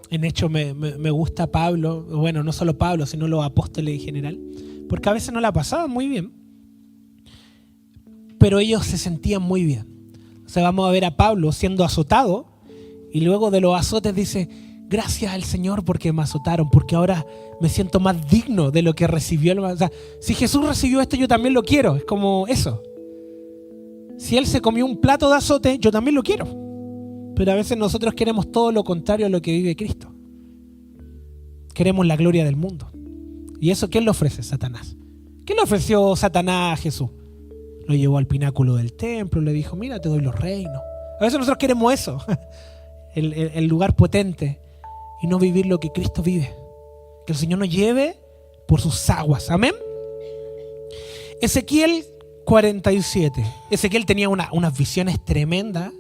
En hecho, me gusta Pablo, bueno, no solo Pablo, sino los apóstoles en general, porque a veces no la pasaban muy bien, pero ellos se sentían muy bien. O sea, vamos a ver a Pablo siendo azotado y luego de los azotes dice, gracias al Señor porque me azotaron, porque ahora me siento más digno de lo que recibió. O sea, si Jesús recibió esto, yo también lo quiero. Es como eso. Si Él se comió un plato de azote, yo también lo quiero. Pero a veces nosotros queremos todo lo contrario a lo que vive Cristo. Queremos la gloria del mundo. ¿Y eso quién le ofrece? Satanás. ¿Qué le ofreció Satanás a Jesús? Lo llevó al pináculo del templo, le dijo, mira, te doy los reinos. A veces nosotros queremos eso, el lugar potente, y no vivir lo que Cristo vive. Que el Señor nos lleve por sus aguas. Amén. Ezequiel 47. Ezequiel tenía unas visiones tremendas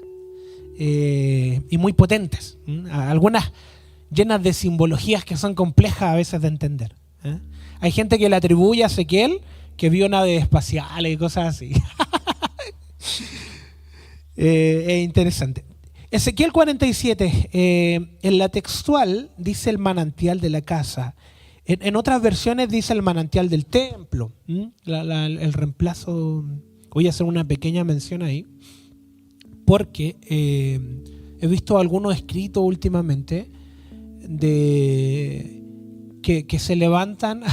y muy potentes. Algunas llenas de simbologías que son complejas a veces de entender. Hay gente que le atribuye a Ezequiel que vio naves espaciales y cosas así. Es interesante. Ezequiel 47, en la textual dice el manantial de la casa. En otras versiones dice el manantial del templo. El reemplazo, voy a hacer una pequeña mención ahí, porque he visto algunos escritos últimamente que se levantan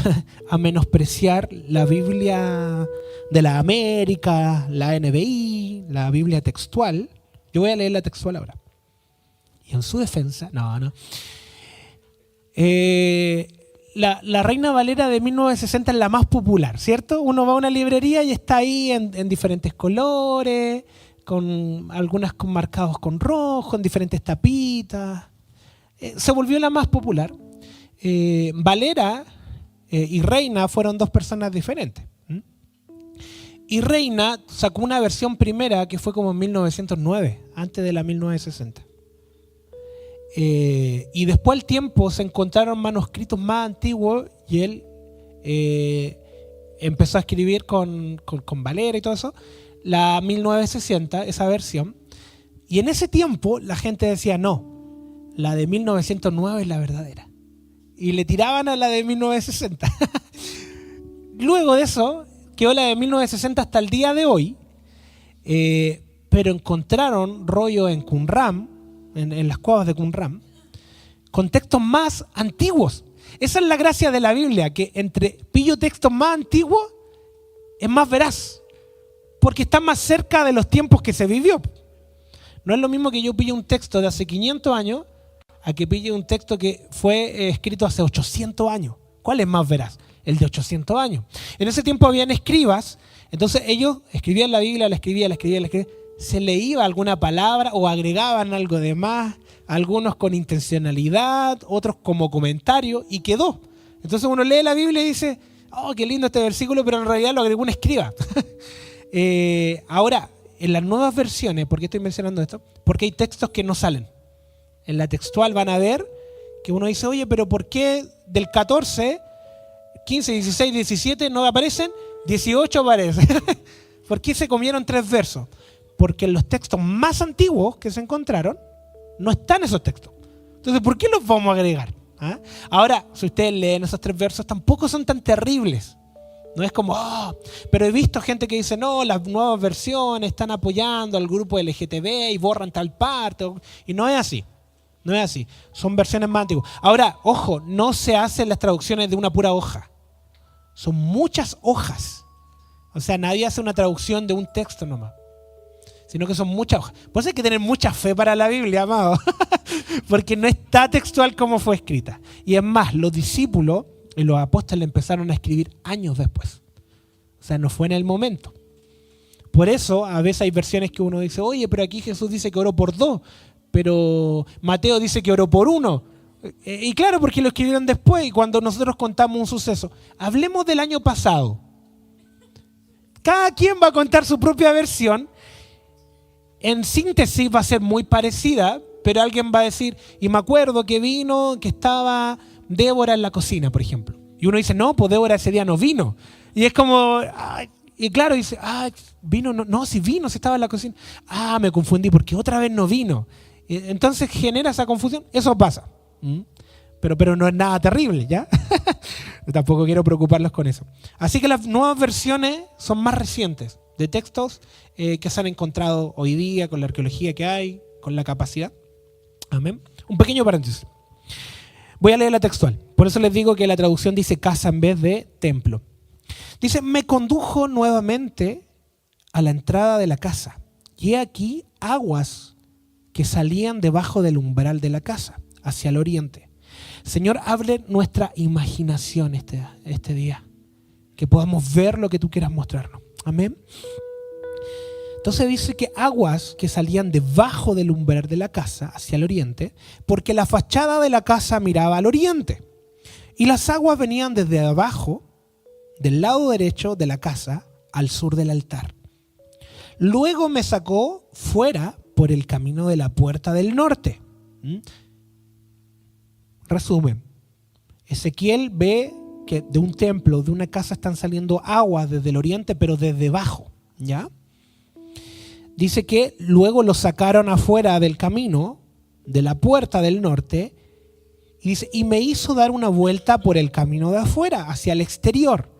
a menospreciar la Biblia de la América, la NBI, la Biblia textual. Yo voy a leer la textual ahora. Y en su defensa, no. La Reina Valera de 1960 es la más popular, ¿cierto? Uno va a una librería y está ahí en diferentes colores, con algunas marcados con rojo, en diferentes tapitas. Se volvió la más popular. Valera y Reina fueron dos personas diferentes. Y Reina sacó una versión primera que fue como en 1909, antes de la 1960. Y después al tiempo se encontraron manuscritos más antiguos y él empezó a escribir con Valera y todo eso, la 1960, esa versión. Y en ese tiempo la gente decía, no, la de 1909 es la verdadera. Y le tiraban a la de 1960. Luego de eso quedó la de 1960 hasta el día de hoy, pero encontraron rollo en Qumran, en las cuevas de Qumran, con textos más antiguos. Esa es la gracia de la Biblia, que entre pillo textos más antiguos es más veraz, porque está más cerca de los tiempos que se vivió. No es lo mismo que yo pille un texto de hace 500 años a que pille un texto que fue escrito hace 800 años. ¿Cuál es más veraz? El de 800 años. En ese tiempo habían escribas, entonces ellos escribían la Biblia, la escribían, se le iba alguna palabra o agregaban algo de más, algunos con intencionalidad, otros como comentario, y quedó. Entonces uno lee la Biblia y dice, oh, qué lindo este versículo, pero en realidad lo agregó un escriba. Ahora, en las nuevas versiones, ¿por qué estoy mencionando esto? Porque hay textos que no salen. En la textual van a ver que uno dice, oye, pero ¿por qué del 14, 15, 16, 17 no aparecen? 18 aparecen. ¿Por qué se comieron 3 versos? Porque en los textos más antiguos que se encontraron no están esos textos. Entonces, ¿por qué los vamos a agregar? ¿Ah? Ahora, si ustedes leen esos 3 versos, tampoco son tan terribles. No es como, pero he visto gente que dice, no, las nuevas versiones están apoyando al grupo LGTB y borran tal parte. Y no es así. No es así. Son versiones más antiguas. Ahora, ojo, no se hacen las traducciones de una pura hoja. Son muchas hojas. O sea, nadie hace una traducción de un texto nomás, sino que son muchas hojas. Por eso hay que tener mucha fe para la Biblia, amado. Porque no está textual como fue escrita. Y es más, los discípulos y los apóstoles empezaron a escribir años después. O sea, no fue en el momento. Por eso, a veces hay versiones que uno dice, oye, pero aquí Jesús dice que oró por 2, pero Mateo dice que oró por 1. Y claro, porque lo escribieron después y cuando nosotros contamos un suceso. Hablemos del año pasado. Cada quien va a contar su propia versión. En síntesis va a ser muy parecida, pero alguien va a decir, y me acuerdo que vino, que estaba Débora en la cocina, por ejemplo. Y uno dice, no, pues Débora ese día no vino. Y es como, y claro, dice, vino, no, si vino, si estaba en la cocina. Me confundí porque otra vez no vino. Entonces genera esa confusión. Eso pasa. ¿Mm? Pero no es nada terrible, ¿ya? Tampoco quiero preocuparlos con eso. Así que las nuevas versiones son más recientes, de textos que se han encontrado hoy día, con la arqueología que hay, con la capacidad. Amén. Un pequeño paréntesis. Voy a leer la textual. Por eso les digo que la traducción dice casa en vez de templo. Dice, me condujo nuevamente a la entrada de la casa. Y he aquí aguas que salían debajo del umbral de la casa, hacia el oriente. Señor, abre nuestra imaginación este día. Que podamos ver lo que tú quieras mostrarnos. Amén. Entonces dice que aguas que salían debajo del umbral de la casa, hacia el oriente, porque la fachada de la casa miraba al oriente. Y las aguas venían desde abajo, del lado derecho de la casa, al sur del altar. Luego me sacó fuera por el camino de la puerta del norte. Resumen. Ezequiel ve que de un templo, de una casa, están saliendo aguas desde el oriente, pero desde abajo, ¿ya? Dice que luego lo sacaron afuera del camino, de la puerta del norte, y dice, y me hizo dar una vuelta por el camino de afuera, hacia el exterior,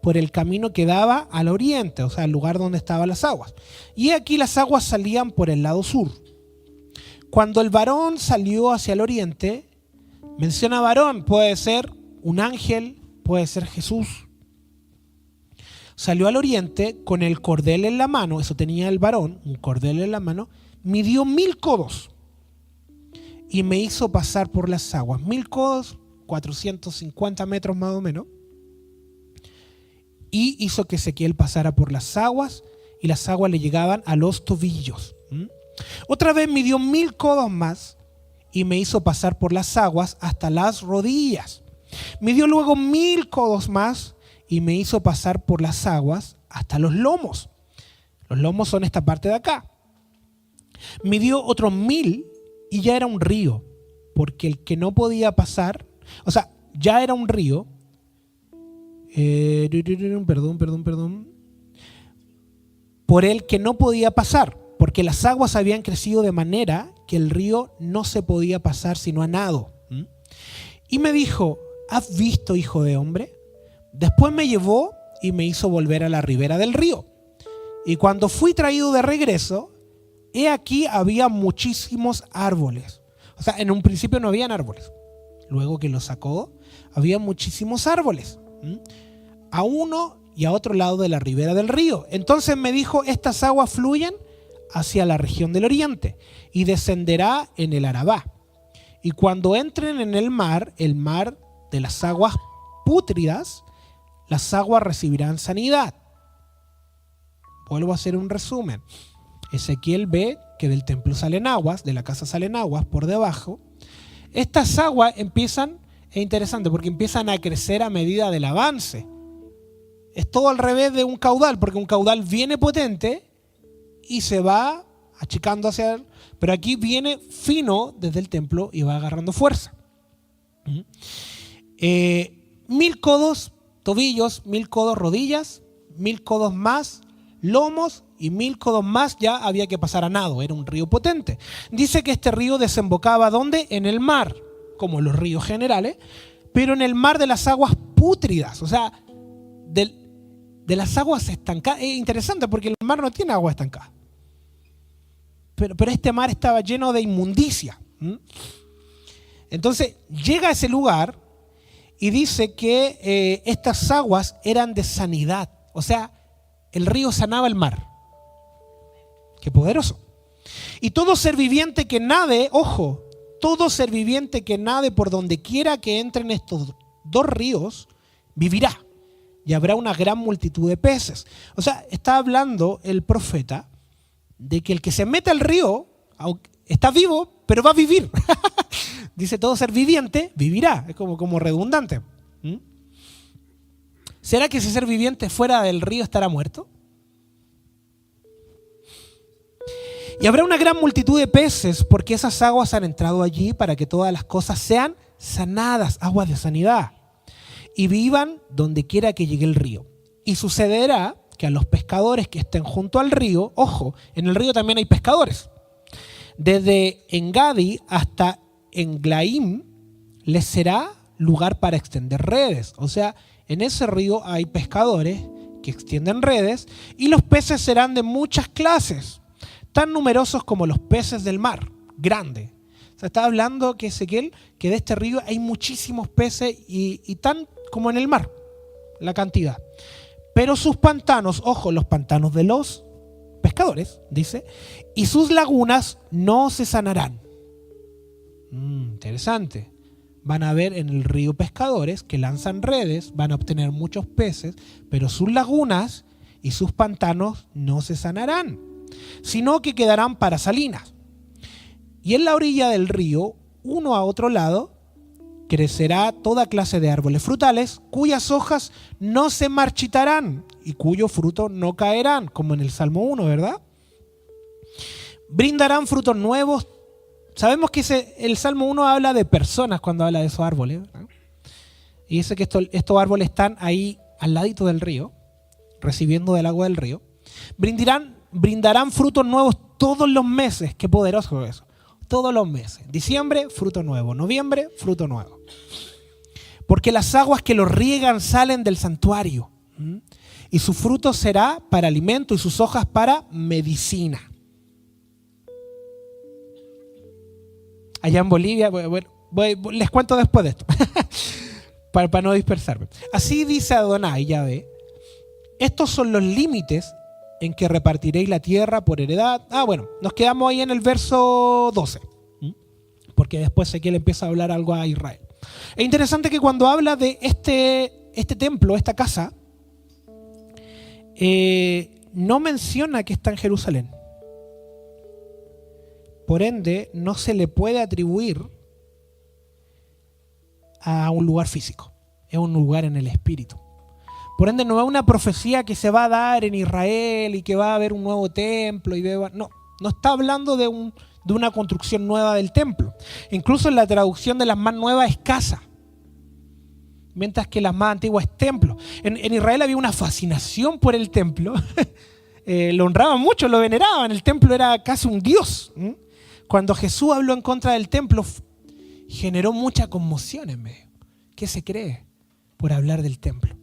por el camino que daba al oriente, o sea, el lugar donde estaban las aguas. Y aquí las aguas salían por el lado sur. Cuando el varón salió hacia el oriente, menciona varón, puede ser un ángel, puede ser Jesús. Salió al oriente con el cordel en la mano, eso tenía el varón, un cordel en la mano, midió 1000 codos y me hizo pasar por las aguas. 1000 codos, 450 metros más o menos, y hizo que Ezequiel pasara por las aguas y las aguas le llegaban a los tobillos. Otra vez midió 1000 codos más y me hizo pasar por las aguas hasta las rodillas. Midió luego 1000 codos más y me hizo pasar por las aguas hasta los lomos. Los lomos son esta parte de acá. Midió otros 1000 y ya era un río, porque el que no podía pasar, o sea, ya era un río. Perdón. Por el que no podía pasar, porque las aguas habían crecido de manera que el río no se podía pasar sino a nado. Y me dijo, ¿has visto, hijo de hombre? Después me llevó y me hizo volver a la ribera del río. Y cuando fui traído de regreso, he aquí había muchísimos árboles. O sea, en un principio no habían árboles. Luego que lo sacó, había muchísimos árboles. A uno y a otro lado de la ribera del río. Entonces me dijo, estas aguas fluyen hacia la región del oriente y descenderá en el Arabá. Y cuando entren en el mar de las aguas pútridas, las aguas recibirán sanidad. Vuelvo a hacer un resumen. Ezequiel ve que del templo salen aguas, de la casa salen aguas por debajo. Estas aguas empiezan, es interesante porque empiezan a crecer a medida del avance. Es todo al revés de un caudal, porque un caudal viene potente y se va achicando hacia él, pero aquí viene fino desde el templo y va agarrando fuerza. 1000 codos tobillos, 1000 codos rodillas, 1000 codos más lomos y 1000 codos más ya había que pasar a nado, era un río potente. Dice que este río desembocaba ¿dónde? En el mar, como los ríos generales, pero en el mar de las aguas pútridas, o sea, de las aguas estancadas. Es interesante porque el mar no tiene agua estancada. Pero este mar estaba lleno de inmundicia. Entonces llega a ese lugar y dice que estas aguas eran de sanidad. O sea, el río sanaba el mar. Qué poderoso. Y todo ser viviente que nade, ojo, todo ser viviente que nade por donde quiera que entren estos dos ríos, vivirá. Y habrá una gran multitud de peces. O sea, está hablando el profeta de que el que se meta al río está vivo, pero va a vivir. Dice, todo ser viviente vivirá. Es como redundante. ¿Será que ese ser viviente fuera del río estará muerto? Y habrá una gran multitud de peces, porque esas aguas han entrado allí para que todas las cosas sean sanadas, aguas de sanidad, y vivan donde quiera que llegue el río. Y sucederá que a los pescadores que estén junto al río, ojo, en el río también hay pescadores, desde Engadi hasta Englaim, les será lugar para extender redes. O sea, en ese río hay pescadores que extienden redes y los peces serán de muchas clases, tan numerosos como los peces del mar, grande. O sea, está hablando que Ezequiel, que de este río hay muchísimos peces y tan como en el mar, la cantidad. Pero sus pantanos, ojo, los pantanos de los pescadores, dice, y sus lagunas no se sanarán. Interesante. Van a ver en el río pescadores que lanzan redes, van a obtener muchos peces, pero sus lagunas y sus pantanos no se sanarán, sino que quedarán para salinas. Y en la orilla del río, uno a otro lado, crecerá toda clase de árboles frutales, cuyas hojas no se marchitarán y cuyo fruto no caerán, como en el Salmo 1, ¿verdad? Brindarán frutos nuevos. Sabemos que el Salmo 1 habla de personas cuando habla de esos árboles, ¿verdad? Y dice que estos árboles están ahí al ladito del río, recibiendo del agua del río. Brindarán frutos nuevos todos los meses. Qué poderoso eso. Todos los meses. Diciembre, fruto nuevo. Noviembre, fruto nuevo. Porque las aguas que los riegan salen del santuario. Y su fruto será para alimento y sus hojas para medicina. Allá en Bolivia, les cuento después de esto, para no dispersarme. Así dice Adonai, Yahvé, estos son los límites en que repartiréis la tierra por heredad. Bueno, nos quedamos ahí en el verso 12, porque después Ezequiel empieza a hablar algo a Israel. Es interesante que cuando habla de este templo, esta casa, no menciona que está en Jerusalén. Por ende, no se le puede atribuir a un lugar físico. Es un lugar en el espíritu. Por ende, no es una profecía que se va a dar en Israel y que va a haber un nuevo templo. No está hablando de una construcción nueva del templo. Incluso en la traducción de las más nuevas es casa, mientras que las más antiguas es templo. En Israel había una fascinación por el templo. Lo honraban mucho, lo veneraban. El templo era casi un dios. Cuando Jesús habló en contra del templo, generó mucha conmoción en medio. ¿Qué se cree por hablar del templo?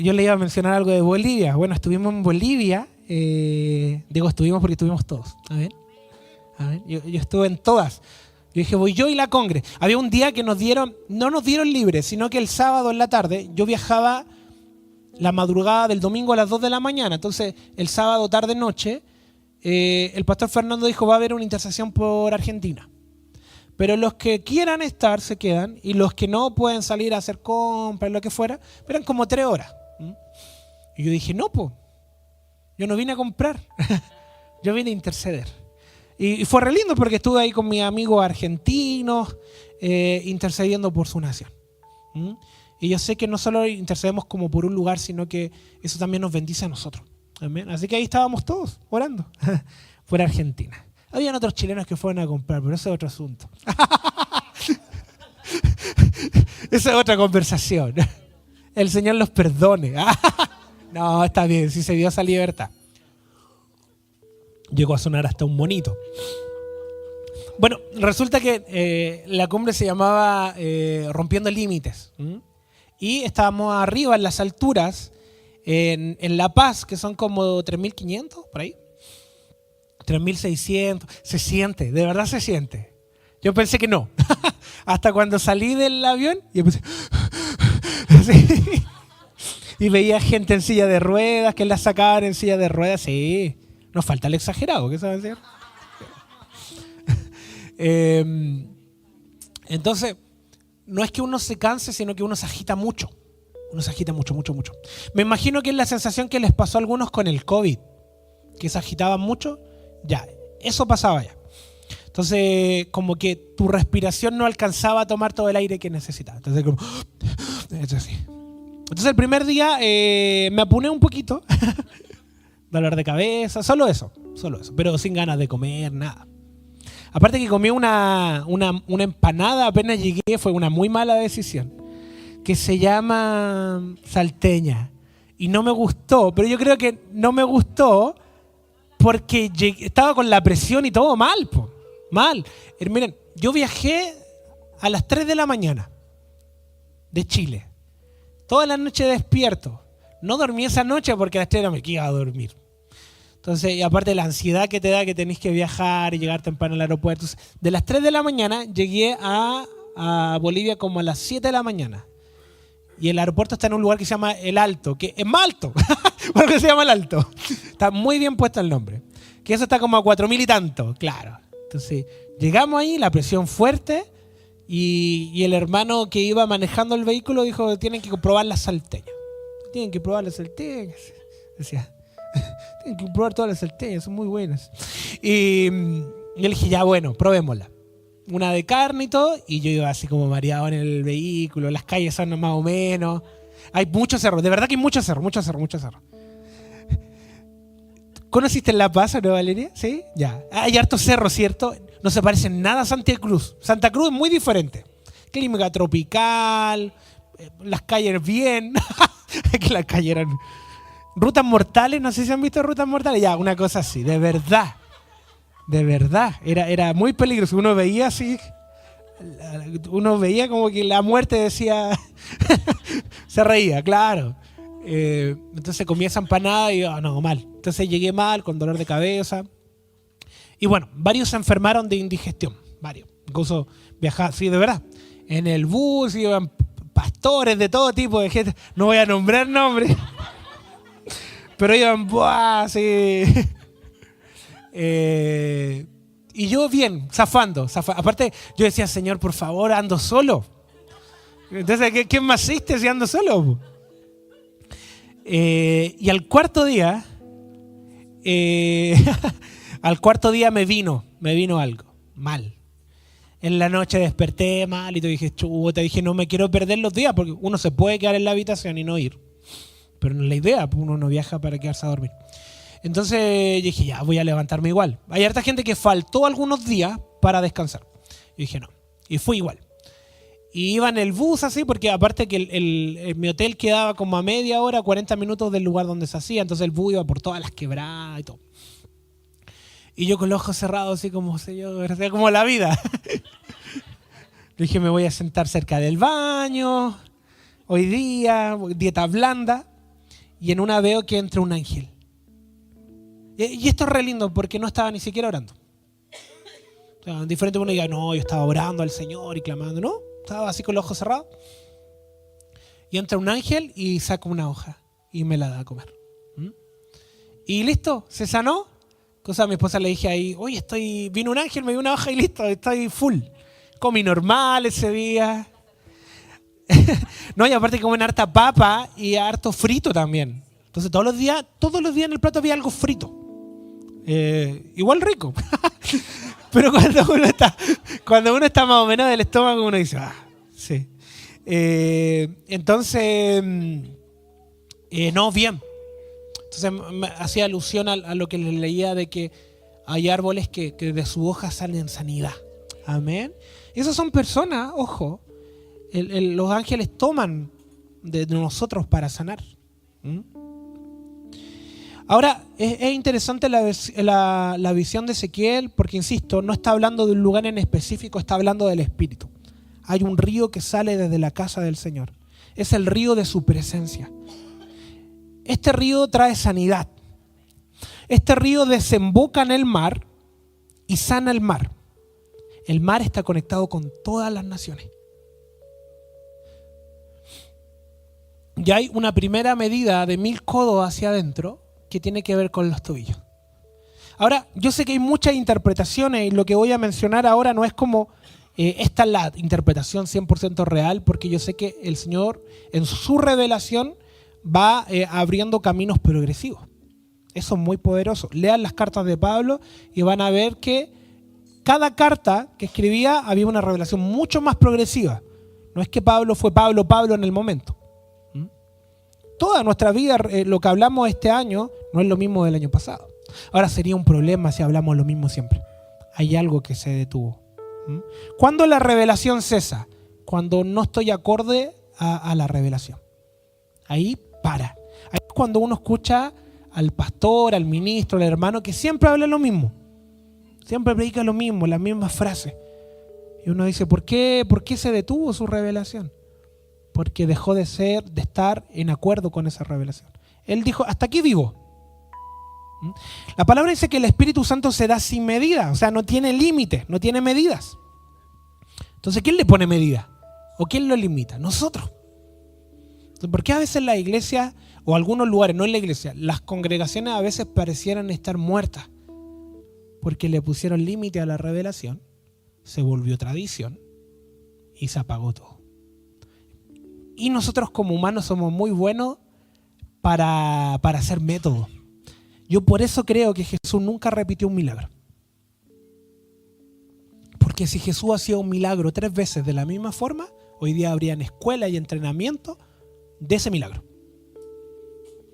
Yo le iba a mencionar algo de Bolivia. Bueno, estuvimos en Bolivia. Digo, estuvimos porque estuvimos todos. A ver. Yo estuve en todas. Yo dije, voy yo y la Congre. Había un día que no nos dieron libre, sino que el sábado en la tarde, yo viajaba la madrugada del domingo a las 2 de la mañana. Entonces, el sábado, tarde, noche, el pastor Fernando dijo, va a haber una intercesión por Argentina. Pero los que quieran estar se quedan y los que no pueden salir a hacer compras, lo que fuera, eran como 3 horas. Y yo dije, no, yo no vine a comprar, yo vine a interceder. Y fue re lindo porque estuve ahí con mis amigos argentinos intercediendo por su nación. Y yo sé que no solo intercedemos como por un lugar, sino que eso también nos bendice a nosotros. Amén. Así que ahí estábamos todos orando por Argentina. Habían otros chilenos que fueron a comprar, pero ese es otro asunto. Esa es otra conversación. El Señor los perdone. No, está bien, si se dio esa libertad. Llegó a sonar hasta un monito. Bueno, resulta que la cumbre se llamaba Rompiendo Límites. Y estábamos arriba en las alturas, en La Paz, que son como 3.500, por ahí. 3.600. Se siente, de verdad se siente. Yo pensé que no. Hasta cuando salí del avión y empecé... Sí. Y veía gente en silla de ruedas, que la sacaban en silla de ruedas. Sí, nos falta el exagerado, ¿qué saben decir? Entonces, no es que uno se canse, sino que uno se agita mucho. Uno se agita mucho. Me imagino que es la sensación que les pasó a algunos con el COVID, que se agitaban mucho. Ya, eso pasaba ya. Entonces, como que tu respiración no alcanzaba a tomar todo el aire que necesitaba. Entonces, como... Entonces, el primer día me apuné un poquito. Dolor de cabeza, solo eso. Pero sin ganas de comer, nada. Aparte que comí una empanada apenas llegué, fue una muy mala decisión, que se llama salteña. Y no me gustó, pero yo creo que no me gustó porque estaba con la presión y todo mal, mal. Miren, Yo viajé a las 3 de la mañana de Chile. Toda la noche despierto. No dormí esa noche porque a las 3 no me iba a dormir. Entonces, y aparte la ansiedad que te da que tenés que viajar y llegar temprano al aeropuerto. Entonces, de las 3 de la mañana llegué a Bolivia como a las 7 de la mañana. Y el aeropuerto está en un lugar que se llama El Alto, que es más alto, por qué se llama El Alto. Está muy bien puesto el nombre. Que eso está como a 4.000 y tanto, claro. Entonces, llegamos ahí, la presión fuerte, y el hermano que iba manejando el vehículo dijo, tienen que probar las salteñas. Tienen que probar las salteñas. Decía, tienen que probar todas las salteñas, son muy buenas. Y yo le dije, ya bueno, probémosla. Una de carne y todo, y yo iba así como mareado en el vehículo, las calles son más o menos. Hay muchos cerros, de verdad que hay muchos cerros. ¿Conociste La Paz, no, Valeria? ¿Sí? Ya. Hay hartos cerros, ¿cierto? No se parecen nada a Santa Cruz. Santa Cruz es muy diferente. Clima tropical, las calles bien. Que las calles eran... Rutas mortales, no sé si han visto rutas mortales. Ya, una cosa así, de verdad. De verdad, era muy peligroso. Uno veía así, como que la muerte decía, se reía, claro. Entonces comía esa empanada y no, mal. Entonces llegué mal, con dolor de cabeza. Y bueno, varios se enfermaron de indigestión, varios. Incluso viajaban, sí, de verdad. En el bus iban pastores de todo tipo de gente. No voy a nombrar nombres, pero iban, ¡buah! Sí. Y yo bien, zafando. Aparte, yo decía, Señor, por favor, ando solo. Entonces, ¿qué me asiste si ando solo? Y al cuarto día, me vino algo mal. En la noche desperté mal y te dije, chuta, dije, no me quiero perder los días porque uno se puede quedar en la habitación y no ir. Pero no es la idea, uno no viaja para quedarse a dormir. Entonces dije, ya, voy a levantarme igual. Hay harta gente que faltó algunos días para descansar. Yo dije, no. Y fui igual. Y iba en el bus así, porque aparte que mi hotel quedaba como a media hora, 40 minutos del lugar donde se hacía. Entonces el bus iba por todas las quebradas y todo. Y yo con los ojos cerrados, así como, Señor, así como la vida. Dije, me voy a sentar cerca del baño. Hoy día, dieta blanda. Y en una veo que entra un ángel. Y esto es re lindo porque no estaba ni siquiera orando. O sea, diferente uno diga, no, yo estaba orando al Señor y clamando. No, estaba así con los ojos cerrados. Y entra un ángel y saca una hoja y me la da a comer. Y listo, se sanó. Cosa a mi esposa le dije ahí, oye, vino un ángel, me dio una hoja y listo, estoy full. Comí normal ese día. No, y aparte comí harta papa y harto frito también. Entonces todos los días en el plato había algo frito. Igual rico. Pero cuando uno está más o menos del estómago, uno dice, sí. Entonces, no, bien. Entonces me hacía alusión a lo que les leía de que hay árboles que de su hoja salen sanidad. Amén. Y esas son personas, ojo, los ángeles toman de nosotros para sanar. Ahora, es interesante la visión de Ezequiel porque, insisto, no está hablando de un lugar en específico, está hablando del Espíritu. Hay un río que sale desde la casa del Señor. Es el río de su presencia. Este río trae sanidad. Este río desemboca en el mar y sana el mar. El mar está conectado con todas las naciones. Y hay una primera medida de 1000 codos hacia adentro que tiene que ver con los tobillos. Ahora, yo sé que hay muchas interpretaciones y lo que voy a mencionar ahora no es como esta es la interpretación 100% real, porque yo sé que el Señor en su revelación va abriendo caminos progresivos. Eso es muy poderoso. Lean las cartas de Pablo y van a ver que cada carta que escribía había una revelación mucho más progresiva. No es que Pablo fue Pablo en el momento. Toda nuestra vida, lo que hablamos este año, no es lo mismo del año pasado. Ahora sería un problema si hablamos lo mismo siempre. Hay algo que se detuvo. ¿Cuándo la revelación cesa? Cuando no estoy acorde a la revelación. Ahí para. Ahí es cuando uno escucha al pastor, al ministro, al hermano, que siempre habla lo mismo. Siempre predica lo mismo, las mismas frases. Y uno dice, ¿por qué se detuvo su revelación? Porque dejó de estar en acuerdo con esa revelación. Él dijo, hasta aquí vivo. La palabra dice que el Espíritu Santo se da sin medida, o sea, no tiene límites, no tiene medidas. Entonces, ¿quién le pone medida? ¿O quién lo limita? Nosotros. Entonces, ¿por qué a veces la iglesia, o algunos lugares, no en la iglesia, las congregaciones a veces parecieran estar muertas? Porque le pusieron límite a la revelación, se volvió tradición y se apagó todo. Y nosotros como humanos somos muy buenos para hacer métodos. Yo por eso creo que Jesús nunca repitió un milagro. Porque si Jesús hacía un milagro 3 veces de la misma forma, hoy día habrían escuela y entrenamiento de ese milagro.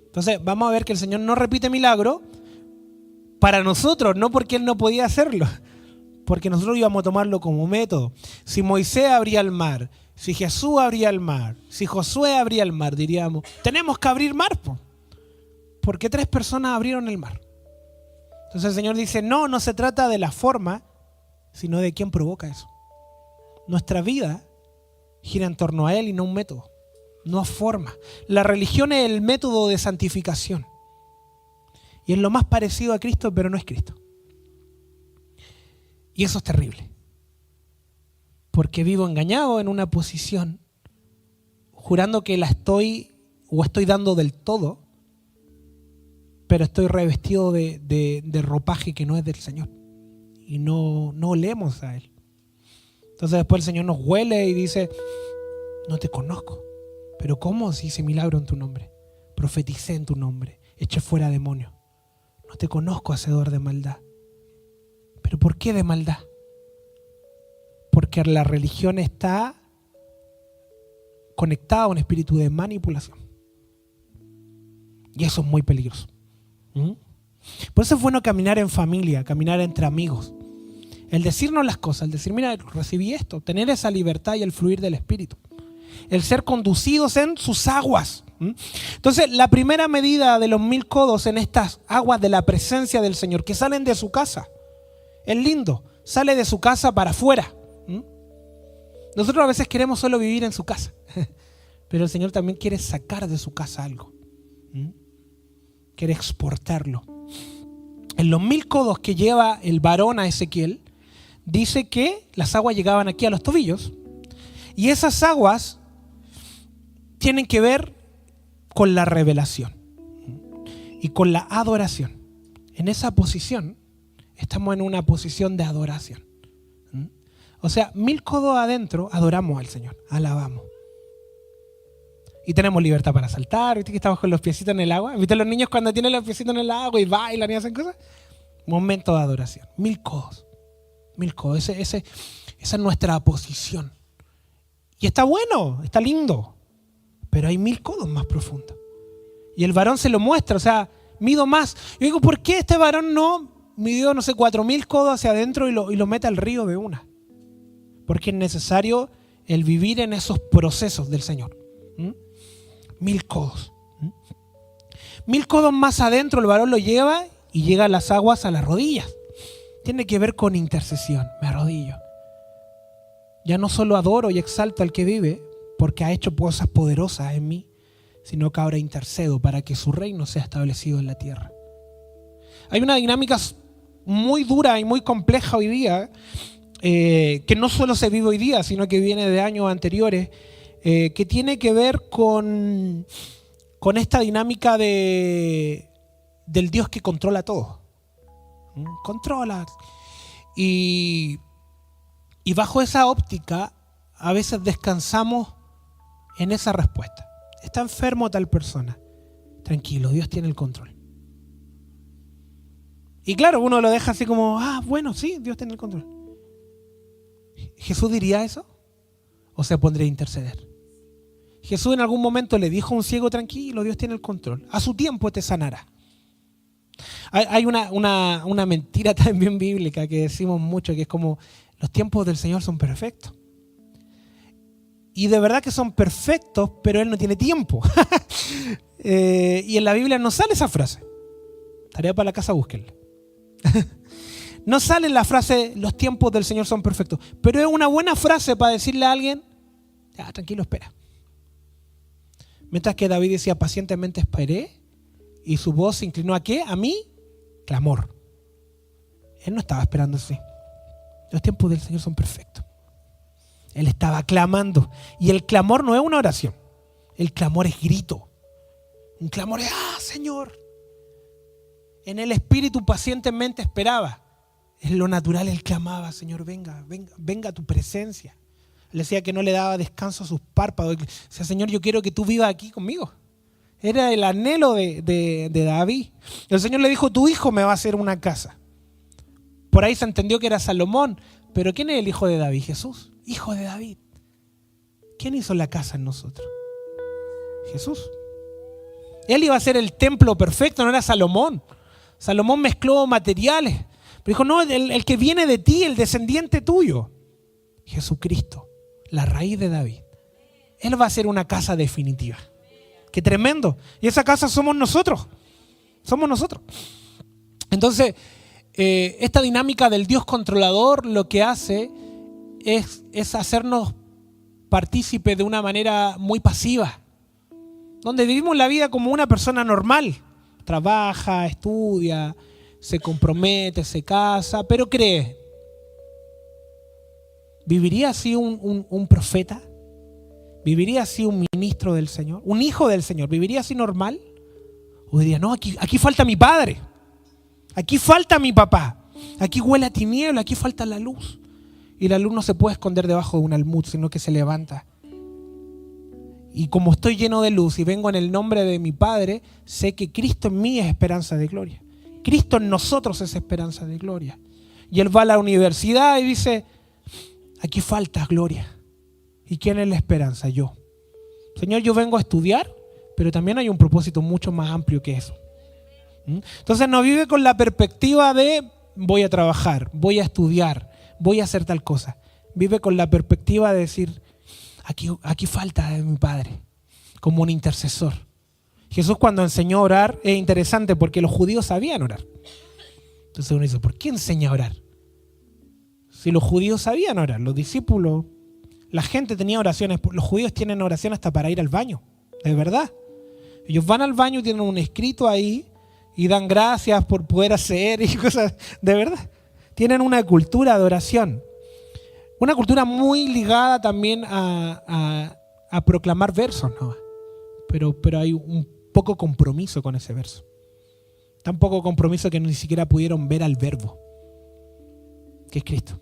Entonces vamos a ver que el Señor no repite milagro para nosotros, no porque Él no podía hacerlo, porque nosotros íbamos a tomarlo como método. Si Moisés abría el mar, si Jesús abría el mar, si Josué abría el mar, diríamos, tenemos que abrir mar, porque 3 personas abrieron el mar. Entonces el Señor dice, no se trata de la forma, sino de quién provoca eso. Nuestra vida gira en torno a Él y no un método, no forma. La religión es el método de santificación. Y es lo más parecido a Cristo, pero no es Cristo. Y eso es terrible. Porque vivo engañado en una posición, jurando que estoy dando del todo, pero estoy revestido de ropaje que no es del Señor. Y no olemos a Él. Entonces después el Señor nos huele y dice, no te conozco. ¿Pero cómo si hice milagro en tu nombre? Profeticé en tu nombre, eché fuera demonios. No te conozco, hacedor de maldad. ¿Pero por qué de maldad? Porque la religión está conectada a un espíritu de manipulación. Y eso es muy peligroso. Por eso es bueno caminar en familia, caminar entre amigos. El decirnos las cosas, el decir, mira, recibí esto, tener esa libertad y el fluir del espíritu. El ser conducidos en sus aguas. Entonces, la primera medida de los 1000 codos en estas aguas de la presencia del Señor, que salen de su casa. Es lindo, sale de su casa para afuera. Nosotros a veces queremos solo vivir en su casa, pero el Señor también quiere sacar de su casa algo. Quiere exportarlo. En los 1000 codos que lleva el varón a Ezequiel, dice que las aguas llegaban aquí a los tobillos, y esas aguas tienen que ver con la revelación y con la adoración. En esa posición estamos en una posición de adoración. O sea, 1000 codos adentro adoramos al Señor, alabamos. Y tenemos libertad para saltar. ¿Viste que estamos con los piecitos en el agua? ¿Viste los niños cuando tienen los piecitos en el agua y bailan y hacen cosas? Momento de adoración. 1000 codos. 1000 codos. Esa es nuestra posición. Y está bueno, está lindo. Pero hay 1000 codos más profundos. Y el varón se lo muestra, o sea, mido más. Yo digo, ¿por qué este varón no midió, 4000 codos hacia adentro y lo mete al río de una? Porque es necesario el vivir en esos procesos del Señor. 1000 codos. 1000 codos más adentro el varón lo lleva y llega a las aguas a las rodillas. Tiene que ver con intercesión. Me arrodillo. Ya no solo adoro y exalto al que vive, porque ha hecho cosas poderosas en mí, sino que ahora intercedo para que su reino sea establecido en la tierra. Hay una dinámica muy dura y muy compleja hoy día, que no solo se vive hoy día, sino que viene de años anteriores, que tiene que ver con esta dinámica del Dios que controla todo. Controla. Y bajo esa óptica, a veces descansamos en esa respuesta. Está enfermo tal persona. Tranquilo, Dios tiene el control. Y claro, uno lo deja así como, bueno, sí, Dios tiene el control. ¿Jesús diría eso? ¿O se pondría a interceder? Jesús en algún momento le dijo a un ciego, tranquilo, Dios tiene el control. A su tiempo te sanará. Hay una mentira también bíblica que decimos mucho, que es como, los tiempos del Señor son perfectos. Y de verdad que son perfectos, pero Él no tiene tiempo. Y en la Biblia no sale esa frase. Tarea para la casa, búsquenla. No sale la frase, los tiempos del Señor son perfectos. Pero es una buena frase para decirle a alguien, ya, tranquilo, espera. Mientras que David decía, pacientemente esperé, y su voz se inclinó ¿a qué? A mí, clamor. Él no estaba esperando así. Los tiempos del Señor son perfectos. Él estaba clamando. Y el clamor no es una oración. El clamor es grito. Un clamor es, Señor. En el espíritu pacientemente esperaba. En lo natural él clamaba, Señor, venga, venga, venga a tu presencia. Él decía que no le daba descanso a sus párpados. Decía, Señor, yo quiero que tú vivas aquí conmigo. Era el anhelo de David. El Señor le dijo, tu hijo me va a hacer una casa. Por ahí se entendió que era Salomón. Pero ¿quién es el hijo de David? Jesús, hijo de David. ¿Quién hizo la casa en nosotros? Jesús. Él iba a ser el templo perfecto, no era Salomón. Salomón mezcló materiales. Pero dijo, no, el que viene de ti, el descendiente tuyo. Jesucristo, la raíz de David. Él va a ser una casa definitiva. ¡Qué tremendo! Y esa casa somos nosotros. Somos nosotros. Entonces, esta dinámica del Dios controlador lo que hace es hacernos partícipes de una manera muy pasiva. Donde vivimos la vida como una persona normal. Trabaja, estudia, se compromete, se casa, pero cree. ¿Viviría así un profeta? ¿Viviría así un ministro del Señor? ¿Un hijo del Señor? ¿Viviría así normal? ¿O diría, no, aquí falta mi padre? Aquí falta mi papá. Aquí huele a tiniebla, aquí falta la luz. Y la luz no se puede esconder debajo de un almud, sino que se levanta. Y como estoy lleno de luz y vengo en el nombre de mi Padre, sé que Cristo en mí es esperanza de gloria. Cristo en nosotros es esperanza de gloria. Y él va a la universidad y dice, aquí falta gloria. ¿Y quién es la esperanza? Yo. Señor, yo vengo a estudiar, pero también hay un propósito mucho más amplio que eso. Entonces no vive con la perspectiva de voy a trabajar, voy a estudiar, voy a hacer tal cosa. Vive con la perspectiva de decir, aquí falta mi Padre, como un intercesor. Jesús cuando enseñó a orar es interesante porque los judíos sabían orar. Entonces uno dice, ¿por qué enseña a orar? Si los judíos sabían orar, los discípulos, la gente tenía oraciones, los judíos tienen oración hasta para ir al baño, de verdad. Ellos van al baño y tienen un escrito ahí y dan gracias por poder hacer y cosas, de verdad. Tienen una cultura de oración. Una cultura muy ligada también a proclamar versos, ¿no? Pero hay un poco compromiso con ese verso. Tan poco compromiso que ni siquiera pudieron ver al verbo, que es Cristo.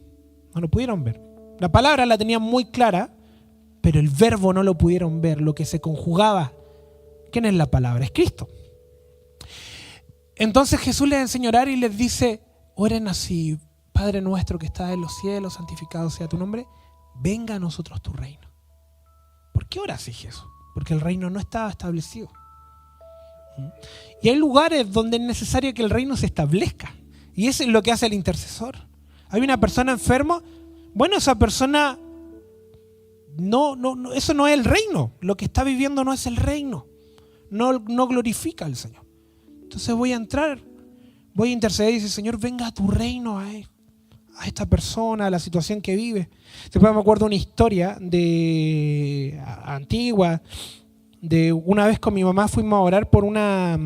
No lo pudieron ver. La palabra la tenían muy clara, pero el verbo no lo pudieron ver, lo que se conjugaba. ¿Quién es la palabra? Es Cristo. Entonces Jesús les enseñó a orar y les dice, oren así, Padre nuestro que estás en los cielos, santificado sea tu nombre, venga a nosotros tu reino. ¿Por qué ora así Jesús? Porque el reino no estaba establecido. Y hay lugares donde es necesario que el reino se establezca. Y eso es lo que hace el intercesor. Hay una persona enferma, bueno, esa persona, no, eso no es el reino. Lo que está viviendo no es el reino. No glorifica al Señor. Entonces voy a entrar, voy a interceder y decir, Señor, venga a tu reino a esta persona, a la situación que vive. Después me acuerdo una historia antigua, de una vez con mi mamá fuimos a orar por una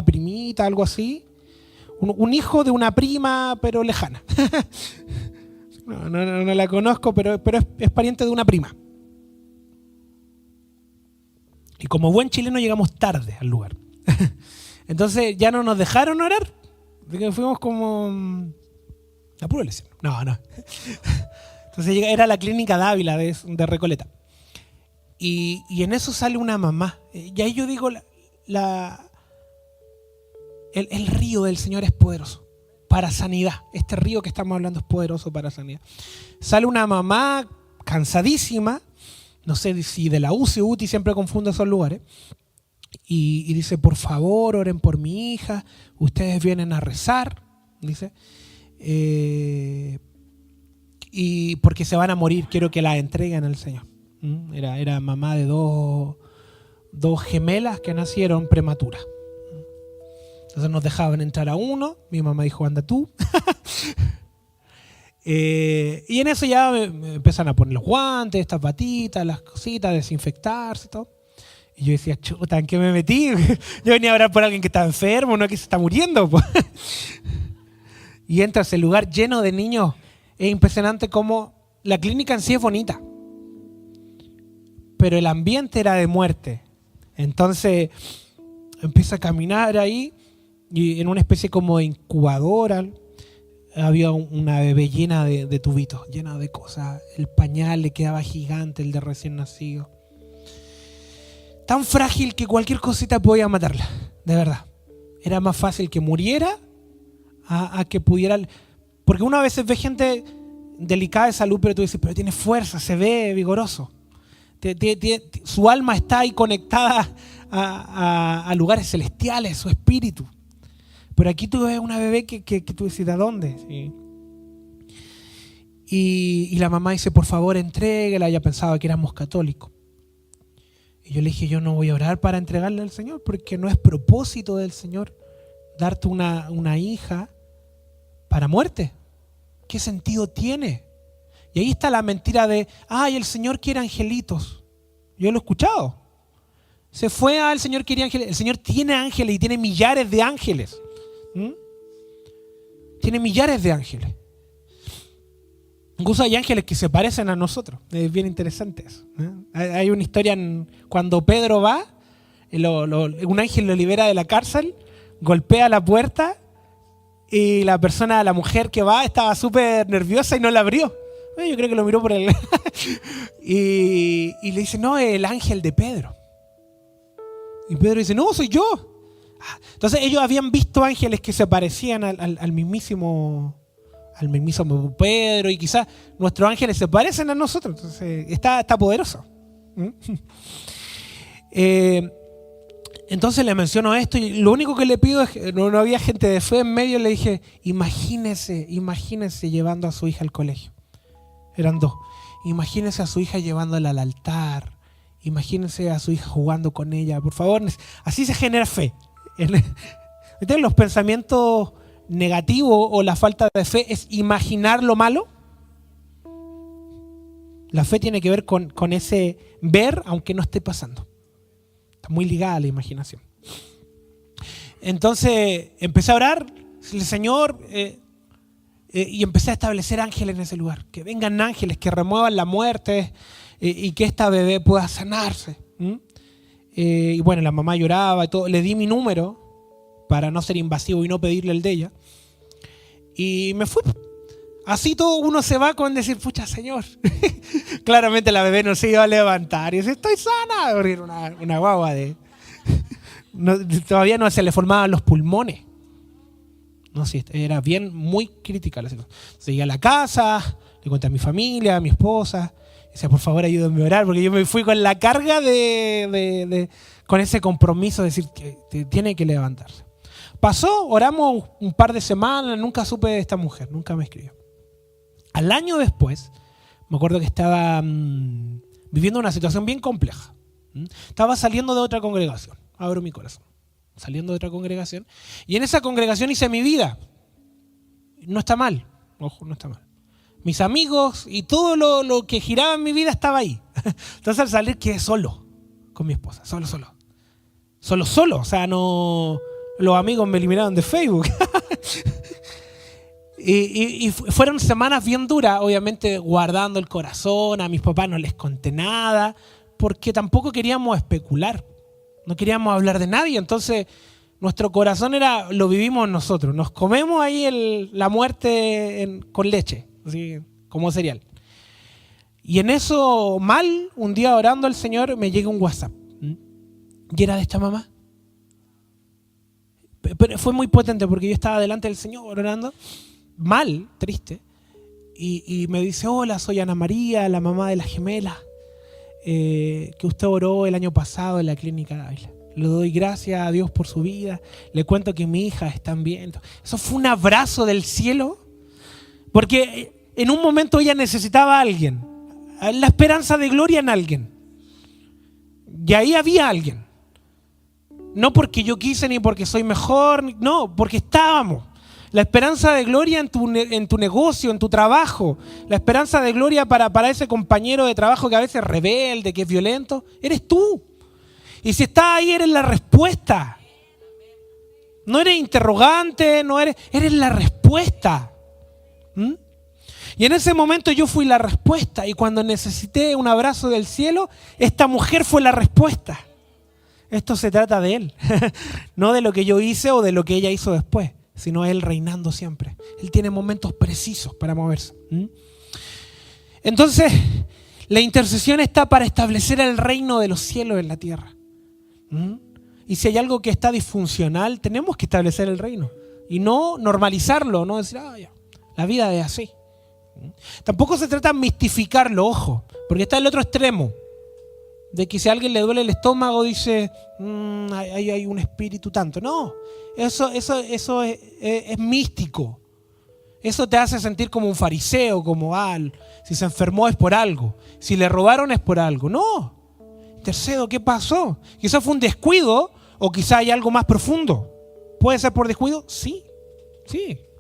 primita, algo así. Un hijo de una prima, pero lejana. No la conozco, pero es pariente de una prima. Y como buen chileno llegamos tarde al lugar. Entonces ya no nos dejaron orar. Fuimos como a puro lesión. No. Entonces era la clínica Dávila de Recoleta. Y en eso sale una mamá. Y ahí yo digo, el río del Señor es poderoso para sanidad. Este río que estamos hablando es poderoso para sanidad. Sale una mamá cansadísima, no sé si de la UCI, UTI, siempre confundo esos lugares. Y dice, por favor, oren por mi hija. Ustedes vienen a rezar, dice. Y porque se van a morir, quiero que la entreguen al Señor. Era mamá de dos gemelas que nacieron prematuras. Entonces nos dejaban entrar a uno, mi mamá dijo, anda tú. Y en eso ya me empiezan a poner los guantes, estas patitas, las cositas, desinfectarse y todo. Y yo decía, chuta, ¿en qué me metí? Yo venía a orar por alguien que está enfermo, no que se está muriendo. Y entro a ese lugar lleno de niños. Es impresionante cómo la clínica en sí es bonita, pero el ambiente era de muerte. Entonces empiezo a caminar ahí y en una especie como de incubadora había una bebé llena de tubitos, llena de cosas. El pañal le quedaba gigante, el de recién nacido. Tan frágil que cualquier cosita podía matarla, de verdad. Era más fácil que muriera a que pudiera... Porque uno a veces ve gente delicada de salud, pero tú dices, pero tiene fuerza, se ve vigoroso. Su alma está ahí conectada a lugares celestiales, su espíritu. Pero aquí tú ves una bebé que tú dices, ¿de dónde? Sí. Y la mamá dice, por favor, entréguela. Ella pensaba que éramos católicos. Y yo le dije, yo no voy a orar para entregarle al Señor, porque no es propósito del Señor darte una hija para muerte. ¿Qué sentido tiene? Y ahí está la mentira de, ay, el Señor quiere angelitos. Yo lo he escuchado. Se fue al Señor quería ángeles. El Señor tiene ángeles y tiene millares de ángeles. Tiene millares de ángeles. Incluso hay ángeles que se parecen a nosotros. Es bien interesante eso. Hay una historia cuando Pedro va, un ángel lo libera de la cárcel, golpea la puerta y la mujer que va, estaba súper nerviosa y no la abrió. Yo creo que lo miró por el... y le dice, no, es el ángel de Pedro. Y Pedro dice, no, soy yo. Entonces ellos habían visto ángeles que se parecían al mismísimo Pedro, y quizás nuestros ángeles se parecen a nosotros. Entonces está poderoso. Entonces le menciono esto y lo único que le pido es que no había gente de fe en medio. Le dije, imagínese llevando a su hija al colegio. Eran dos. Imagínese a su hija llevándola al altar. Imagínese a su hija jugando con ella. Por favor, así se genera fe. Los pensamientos negativos o la falta de fe es imaginar lo malo. La fe tiene que ver con ese ver aunque no esté pasando. Está muy ligada a la imaginación. Entonces empecé a orar, el Señor, y empecé a establecer ángeles en ese lugar. Que vengan ángeles que remuevan la muerte y que esta bebé pueda sanarse. Y bueno, la mamá lloraba y todo. Le di mi número para no ser invasivo y no pedirle el de ella. Y me fui. Así todo uno se va con decir, pucha, Señor. Claramente la bebé no se iba a levantar. Y dice, estoy sana. Era una guagua de... todavía no se le formaban los pulmones. No, sí, era muy crítica la situación. Llegué a la casa, le conté a mi familia, a mi esposa. Y decía, por favor, ayúdenme a orar, porque yo me fui con la carga con ese compromiso de decir que tiene que levantarse. Pasó, oramos un par de semanas, nunca supe de esta mujer, nunca me escribió. Al año después, me acuerdo que estaba viviendo una situación bien compleja. Estaba saliendo de otra congregación, abro mi corazón, saliendo de otra congregación, y en esa congregación hice mi vida. No está mal, ojo, no está mal. Mis amigos y todo lo que giraba en mi vida estaba ahí. Entonces al salir quedé solo con mi esposa, solo. O sea, no, los amigos me eliminaron de Facebook. y fueron semanas bien duras, obviamente guardando el corazón. A mis papás no les conté nada, porque tampoco queríamos especular. No queríamos hablar de nadie. Entonces nuestro corazón lo vivimos nosotros. Nos comemos ahí la muerte con leche. Así como cereal. Y en eso, un día orando al Señor, me llega un WhatsApp. Y era de esta mamá. Pero fue muy potente porque yo estaba delante del Señor orando, triste. Y me dice, hola, soy Ana María, la mamá de la gemela, que usted oró el año pasado en la clínica de Ávila. Le doy gracias a Dios por su vida. Le cuento que mi hija está bien. Eso fue un abrazo del cielo. Porque en un momento ella necesitaba a alguien, la esperanza de gloria en alguien. Y ahí había alguien. No porque yo quise ni porque soy mejor, no, porque estábamos. La esperanza de gloria en tu negocio, en tu trabajo. La esperanza de gloria para ese compañero de trabajo que a veces es rebelde, que es violento. Eres tú. Y si estás ahí, eres la respuesta. No eres interrogante, eres la respuesta. ¿Mm? Y en ese momento yo fui la respuesta. Y cuando necesité un abrazo del cielo, esta mujer fue la respuesta. Esto se trata de Él. No de lo que yo hice o de lo que ella hizo después, sino Él reinando siempre. Él tiene momentos precisos para moverse. Entonces, la intercesión está para establecer el reino de los cielos en la tierra. Y si hay algo que está disfuncional, tenemos que establecer el reino. Y no normalizarlo, no decir, ya, la vida es así. Tampoco se trata de mistificarlo, ojo, porque está el otro extremo. De que si a alguien le duele el estómago, dice, hay un espíritu tanto. No, eso es místico. Eso te hace sentir como un fariseo, como, si se enfermó es por algo. Si le robaron es por algo. No. Tercero, ¿qué pasó? Quizás fue un descuido o quizás hay algo más profundo. ¿Puede ser por descuido? Sí.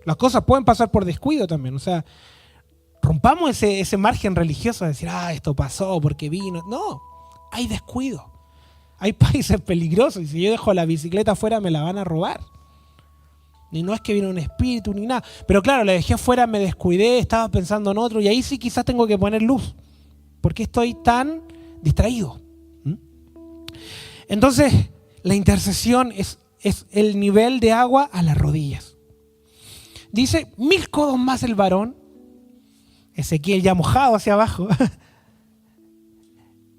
Las cosas pueden pasar por descuido también. O sea, rompamos ese margen religioso de decir, esto pasó porque vino. No. Hay descuido. Hay países peligrosos y si yo dejo la bicicleta afuera me la van a robar. Y no es que vino un espíritu ni nada. Pero claro, la dejé afuera, me descuidé, estaba pensando en otro y ahí sí quizás tengo que poner luz. ¿Por qué estoy tan distraído? Entonces, la intercesión es el nivel de agua a las rodillas. Dice, 1000 codos más el varón. Ezequiel ya mojado hacia abajo.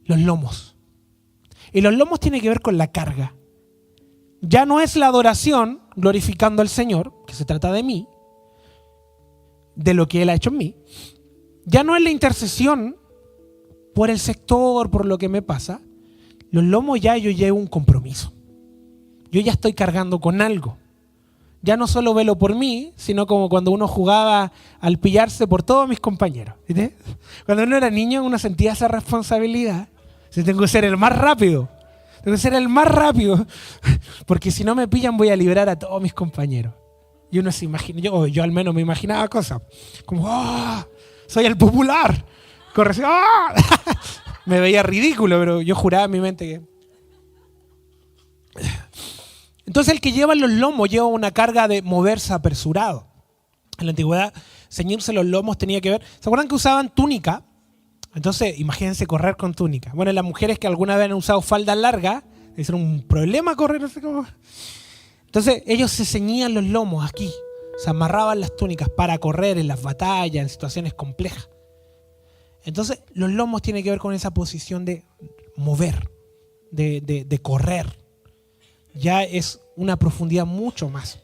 Los lomos. Y los lomos tienen que ver con la carga. Ya no es la adoración glorificando al Señor, que se trata de mí, de lo que Él ha hecho en mí. Ya no es la intercesión por el sector, por lo que me pasa. Los lomos ya yo llevo un compromiso. Yo ya estoy cargando con algo. Ya no solo velo por mí, sino como cuando uno jugaba al pillarse por todos mis compañeros. ¿Viste? Cuando uno era niño uno sentía esa responsabilidad. Si tengo que ser el más rápido. Tengo que ser el más rápido. Porque si no me pillan voy a librar a todos mis compañeros. Y uno se imagina, yo al menos me imaginaba cosas. Como, soy el popular. Corre, me veía ridículo, pero yo juraba en mi mente que... Entonces el que lleva los lomos lleva una carga de moverse apresurado. En la antigüedad, ceñirse los lomos tenía que ver... ¿Se acuerdan que usaban túnica? Entonces, imagínense correr con túnica. Bueno, las mujeres que alguna vez han usado faldas largas, es un problema correr, no sé cómo. Entonces, ellos se ceñían los lomos aquí, se amarraban las túnicas para correr en las batallas, en situaciones complejas. Entonces, los lomos tienen que ver con esa posición de mover, de correr. Ya es una profundidad mucho más.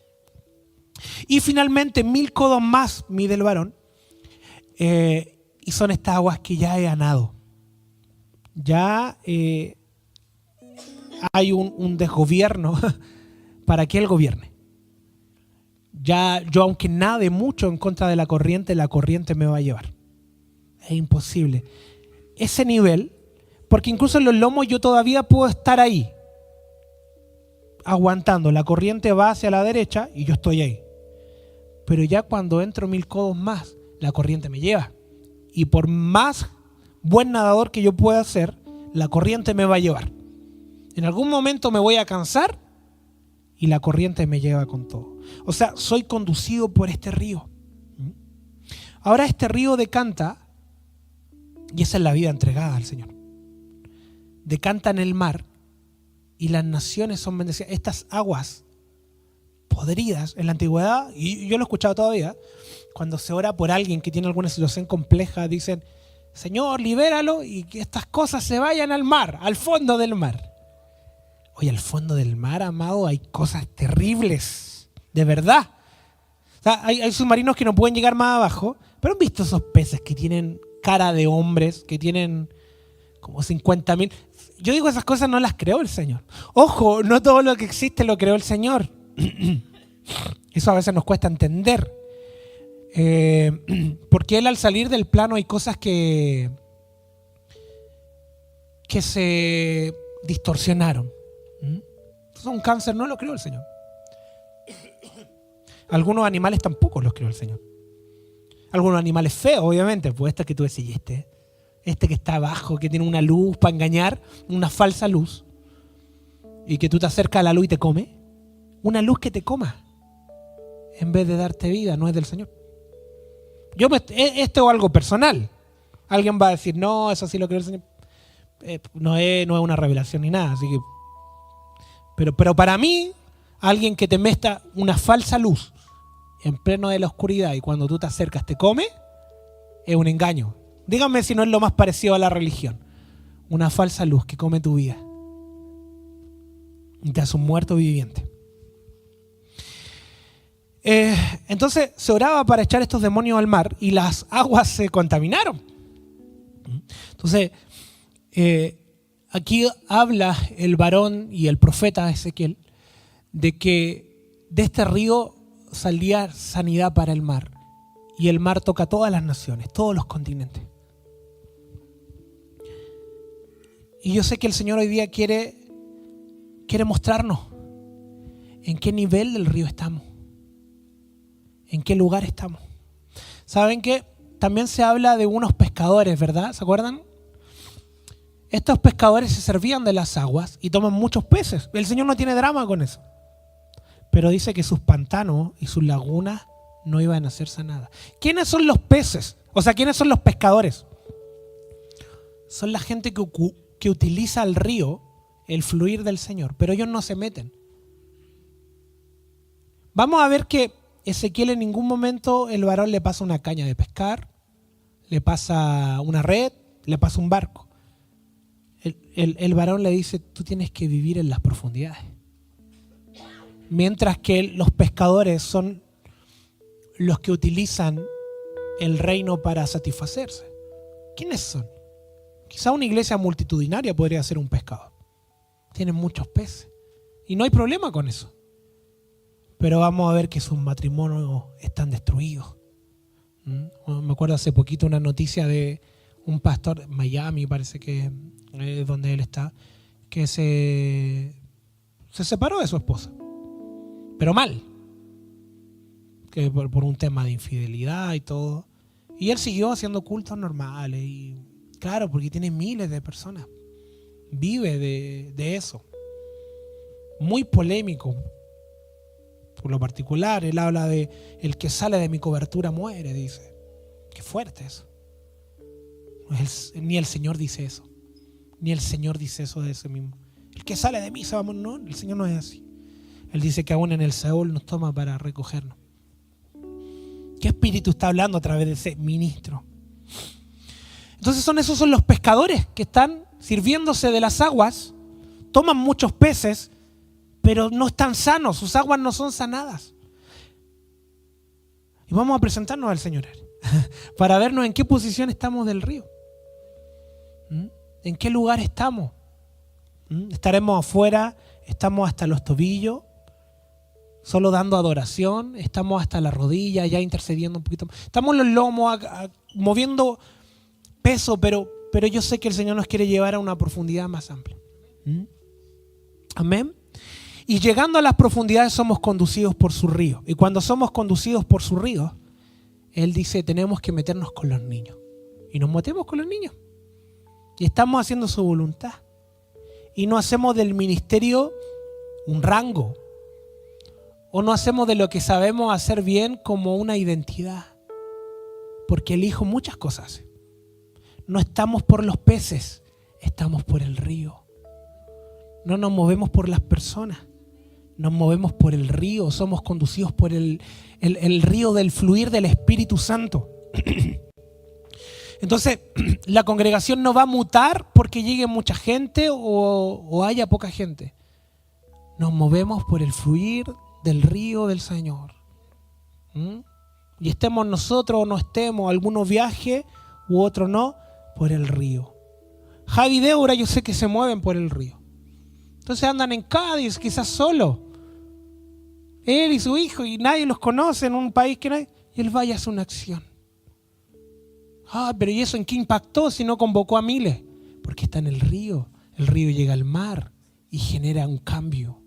Y finalmente, 1000 codos más mide el varón. Y son estas aguas que ya he ganado. Ya hay un desgobierno para que Él gobierne. Ya yo, aunque nade mucho en contra de la corriente me va a llevar. Es imposible. Ese nivel, porque incluso en los lomos yo todavía puedo estar ahí, aguantando. La corriente va hacia la derecha y yo estoy ahí. Pero ya cuando entro 1000 codos más, la corriente me lleva. Y por más buen nadador que yo pueda ser, la corriente me va a llevar. En algún momento me voy a cansar y la corriente me lleva con todo. O sea, soy conducido por este río. Ahora este río decanta, y esa es la vida entregada al Señor. Decanta en el mar y las naciones son bendecidas. Estas aguas podridas en la antigüedad, y yo lo he escuchado todavía, cuando se ora por alguien que tiene alguna situación compleja, dicen, Señor, libéralo y que estas cosas se vayan al mar, al fondo del mar. Oye, al fondo del mar, amado, hay cosas terribles, de verdad. O sea, hay submarinos que no pueden llegar más abajo, pero ¿han visto esos peces que tienen cara de hombres, que tienen como 50.000? Yo digo, esas cosas no las creó el Señor. Ojo, no todo lo que existe lo creó el Señor. Eso a veces nos cuesta entender. Porque Él al salir del plano hay cosas que se distorsionaron. Entonces un cáncer no lo creó el Señor. Algunos animales tampoco los creó el Señor. Algunos animales feos, obviamente, pues este que tú decís, este que está abajo, que tiene una luz para engañar, una falsa luz, y que tú te acercas a la luz y te come. Una luz que te coma, en vez de darte vida, no es del Señor. Esto es algo personal. Alguien va a decir, no, eso sí lo creó el Señor. No es una revelación ni nada, así que... Pero para mí, alguien que te meta una falsa luz en pleno de la oscuridad y cuando tú te acercas te come, es un engaño. Díganme si no es lo más parecido a la religión. Una falsa luz que come tu vida y te hace un muerto viviente. Entonces se oraba para echar estos demonios al mar y las aguas se contaminaron. Entonces, aquí habla el varón y el profeta Ezequiel de que de este río salía sanidad para el mar. Y el mar toca todas las naciones, todos los continentes. Y yo sé que el Señor hoy día quiere mostrarnos en qué nivel del río estamos, en qué lugar estamos. ¿Saben qué? También se habla de unos pescadores, ¿verdad? ¿Se acuerdan? Estos pescadores se servían de las aguas y toman muchos peces. El Señor no tiene drama con eso. Pero dice que sus pantanos y sus lagunas no iban a ser sanadas. ¿Quiénes son los peces? O sea, ¿quiénes son los pescadores? Son la gente que utiliza el río, el fluir del Señor, pero ellos no se meten. Vamos a ver que Ezequiel en ningún momento el varón le pasa una caña de pescar, le pasa una red, le pasa un barco. El varón le dice, tú tienes que vivir en las profundidades. Mientras que los pescadores son los que utilizan el reino para satisfacerse. ¿Quiénes son? Quizá una iglesia multitudinaria podría ser un pescador. Tienen muchos peces. Y no hay problema con eso. Pero vamos a ver que sus matrimonios están destruidos. Me acuerdo hace poquito una noticia de un pastor en Miami, parece que es donde él está, que se separó de su esposa. Pero mal. Que por un tema de infidelidad y todo. Y él siguió haciendo cultos normales. Y claro, porque tiene miles de personas. Vive de eso. Muy polémico. Por lo particular, él habla de el que sale de mi cobertura muere, dice. Qué fuerte eso. Ni el Señor dice eso. Ni el Señor dice eso de ese mismo. El que sale de mí se va a morir. No, el Señor no es así. Él dice que aún en el Seol nos toma para recogernos. ¿Qué espíritu está hablando a través de ese ministro? Entonces esos son los pescadores que están sirviéndose de las aguas, toman muchos peces, pero no están sanos, sus aguas no son sanadas. Y vamos a presentarnos al Señor para vernos en qué posición estamos del río. ¿En qué lugar estamos? ¿Estaremos afuera? ¿Estamos hasta los tobillos? ¿Solo dando adoración? ¿Estamos hasta la rodilla ya intercediendo un poquito? Estamos en los lomos moviendo peso, pero yo sé que el Señor nos quiere llevar a una profundidad más amplia. Amén. Y llegando a las profundidades somos conducidos por su río. Y cuando somos conducidos por su río, Él dice, tenemos que meternos con los niños. Y nos metemos con los niños. Y estamos haciendo su voluntad. Y no hacemos del ministerio un rango. O no hacemos de lo que sabemos hacer bien como una identidad. Porque el Hijo muchas cosas hace. No estamos por los peces, estamos por el río. No nos movemos por las personas. Nos movemos por el río, somos conducidos por el río del fluir del Espíritu Santo. Entonces, la congregación no va a mutar porque llegue mucha gente o haya poca gente. Nos movemos por el fluir del río del Señor. Y estemos nosotros o no estemos, algunos viaje u otro no, por el río. Javi y Débora yo sé que se mueven por el río. Entonces andan en Cádiz, quizás solo. Él y su hijo, y nadie los conoce en un país que nadie. Y él vaya a hacer una acción. Pero ¿y eso en qué impactó si no convocó a miles? Porque está en el río. El río llega al mar y genera un cambio.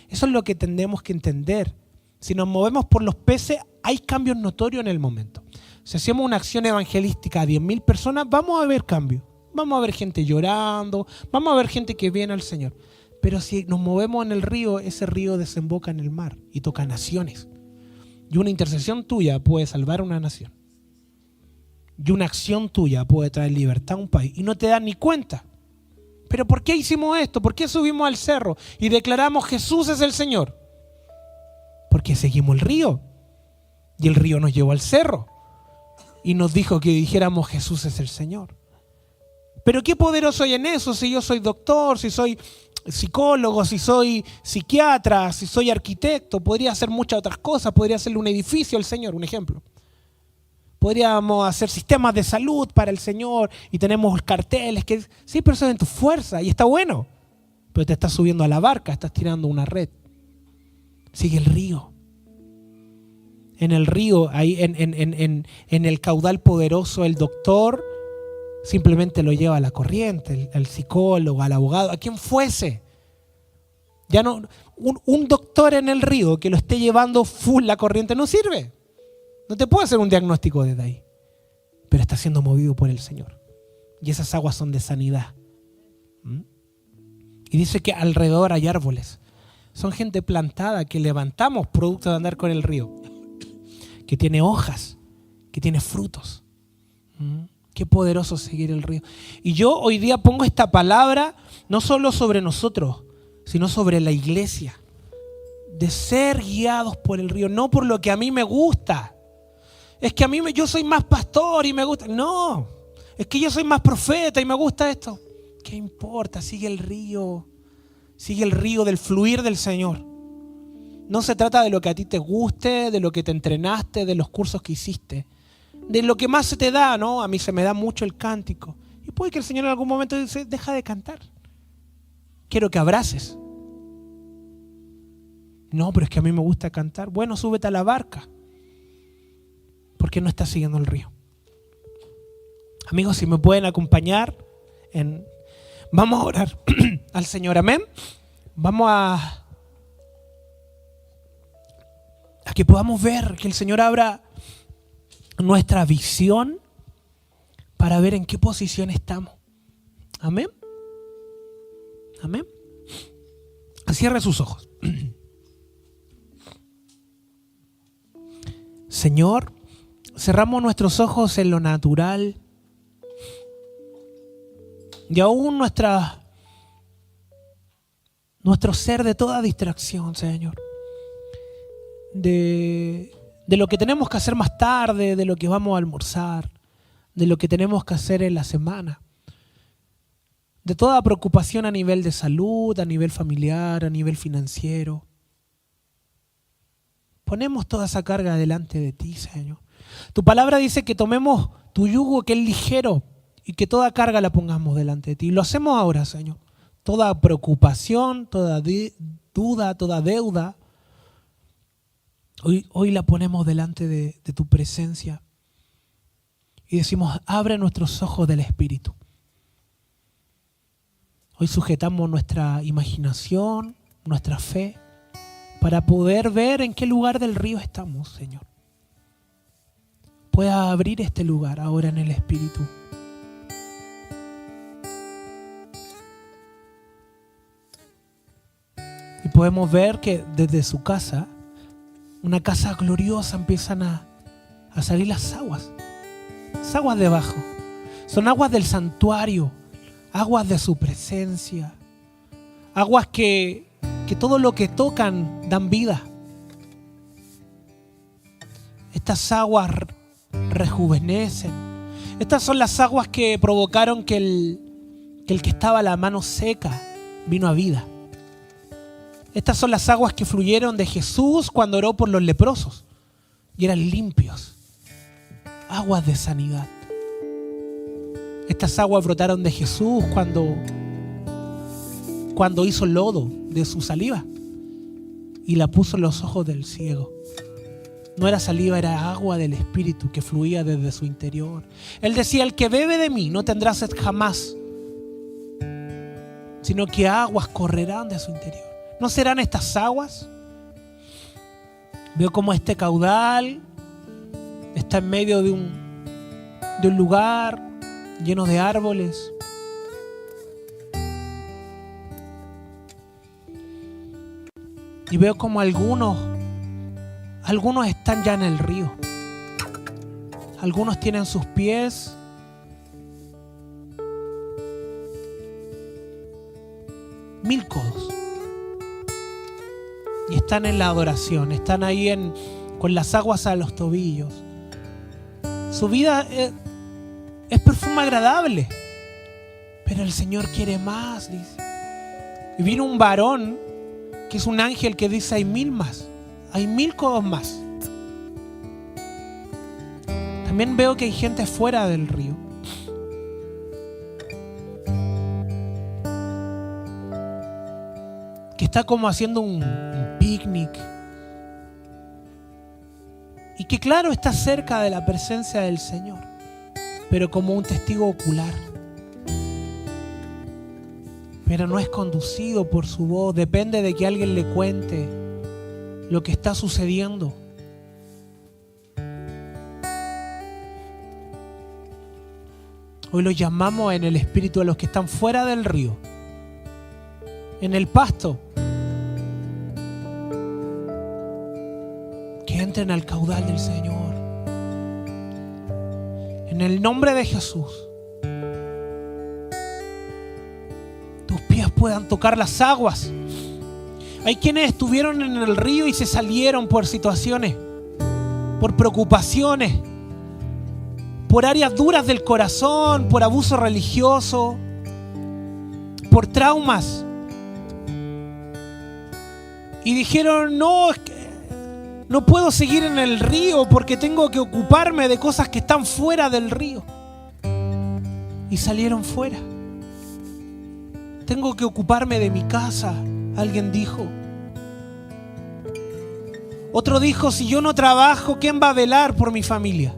Eso es lo que tenemos que entender. Si nos movemos por los peces, hay cambios notorios en el momento. Si hacemos una acción evangelística a 10.000 personas, vamos a ver cambios. Vamos a ver gente llorando, vamos a ver gente que viene al Señor. Pero si nos movemos en el río, ese río desemboca en el mar y toca naciones. Y una intercesión tuya puede salvar una nación. Y una acción tuya puede traer libertad a un país. Y no te das ni cuenta. ¿Pero por qué hicimos esto? ¿Por qué subimos al cerro y declaramos Jesús es el Señor? Porque seguimos el río. Y el río nos llevó al cerro. Y nos dijo que dijéramos Jesús es el Señor. Pero qué poderoso hay en eso si yo soy doctor, si soy psicólogo, si soy psiquiatra, si soy arquitecto. Podría hacer muchas otras cosas. Podría hacerle un edificio al Señor, un ejemplo. Podríamos hacer sistemas de salud para el Señor y tenemos carteles que sí, pero eso es en tu fuerza y está bueno. Pero te estás subiendo a la barca, estás tirando una red. Sigue el río. En el río, ahí en el caudal poderoso, el doctor simplemente lo lleva a la corriente, el psicólogo, al abogado, a quien fuese. Ya no, un doctor en el río que lo esté llevando full la corriente no sirve. No te puede hacer un diagnóstico desde ahí, pero está siendo movido por el Señor. Y esas aguas son de sanidad. Y dice que alrededor hay árboles. Son gente plantada que levantamos producto de andar con el río. Que tiene hojas, que tiene frutos. Qué poderoso seguir el río. Y yo hoy día pongo esta palabra no solo sobre nosotros, sino sobre la iglesia. De ser guiados por el río, no por lo que a mí me gusta. Es que yo soy más pastor y me gusta. No, es que yo soy más profeta y me gusta esto. ¿Qué importa? Sigue el río del fluir del Señor. No se trata de lo que a ti te guste, de lo que te entrenaste, de los cursos que hiciste, de lo que más se te da, ¿no? A mí se me da mucho el cántico. Y puede que el Señor en algún momento dice, deja de cantar. Quiero que abraces. No, pero es que a mí me gusta cantar. Bueno, súbete a la barca. Porque no estás siguiendo el río. Amigos, si me pueden acompañar, vamos a orar al Señor, amén. Vamos a que podamos ver, que el Señor abra nuestra visión para ver en qué posición estamos. Amén. Amén. Cierre sus ojos. Señor, cerramos nuestros ojos en lo natural y aún nuestro ser de toda distracción, Señor. De lo que tenemos que hacer más tarde, de lo que vamos a almorzar, de lo que tenemos que hacer en la semana. De toda preocupación a nivel de salud, a nivel familiar, a nivel financiero. Ponemos toda esa carga delante de ti, Señor. Tu palabra dice que tomemos tu yugo que es ligero y que toda carga la pongamos delante de ti. Y lo hacemos ahora, Señor. Toda preocupación, toda duda, toda deuda, hoy la ponemos delante de tu presencia. Y decimos, abre nuestros ojos del Espíritu. Hoy sujetamos nuestra imaginación, nuestra fe, para poder ver en qué lugar del río estamos, Señor. Pueda abrir este lugar ahora en el Espíritu. Y podemos ver que desde su casa, una casa gloriosa, empiezan a salir las aguas debajo. Son aguas del santuario, aguas de su presencia, aguas que todo lo que tocan dan vida. Estas aguas rejuvenecen. Estas son las aguas que provocaron que el que estaba a la mano seca vino a vida. Estas son las aguas que fluyeron de Jesús cuando oró por los leprosos y eran limpios. Aguas de sanidad. Estas aguas brotaron de Jesús cuando hizo lodo de su saliva y la puso en los ojos del ciego. No era saliva, era agua del Espíritu que fluía desde su interior. Él decía, el que bebe de mí no tendrá sed jamás, sino que aguas correrán de su interior. ¿No serán estas aguas? Veo como este caudal está en medio de un lugar lleno de árboles. Y veo como algunos están ya en el río. Algunos tienen sus pies mil codos. Y están en la adoración, están ahí con las aguas a los tobillos. Su vida es perfume agradable, pero el Señor quiere más, dice. Y vino un varón, que es un ángel, que dice: hay 1000 más, hay 1000 codos más. También veo que hay gente fuera del río. Que está como haciendo un picnic. Y que claro, está cerca de la presencia del Señor, pero como un testigo ocular. Pero no es conducido por su voz, depende de que alguien le cuente lo que está sucediendo. Hoy los llamamos en el espíritu a los que están fuera del río, en el pasto, que entren al caudal del Señor. En el nombre de Jesús, tus pies puedan tocar las aguas. Hay quienes estuvieron en el río y se salieron por situaciones, por preocupaciones, por áreas duras del corazón, por abuso religioso, por traumas. Y dijeron: no, es que no puedo seguir en el río porque tengo que ocuparme de cosas que están fuera del río. Y salieron fuera. Tengo que ocuparme de mi casa, alguien dijo. Otro dijo: si yo no trabajo, ¿quién va a velar por mi familia?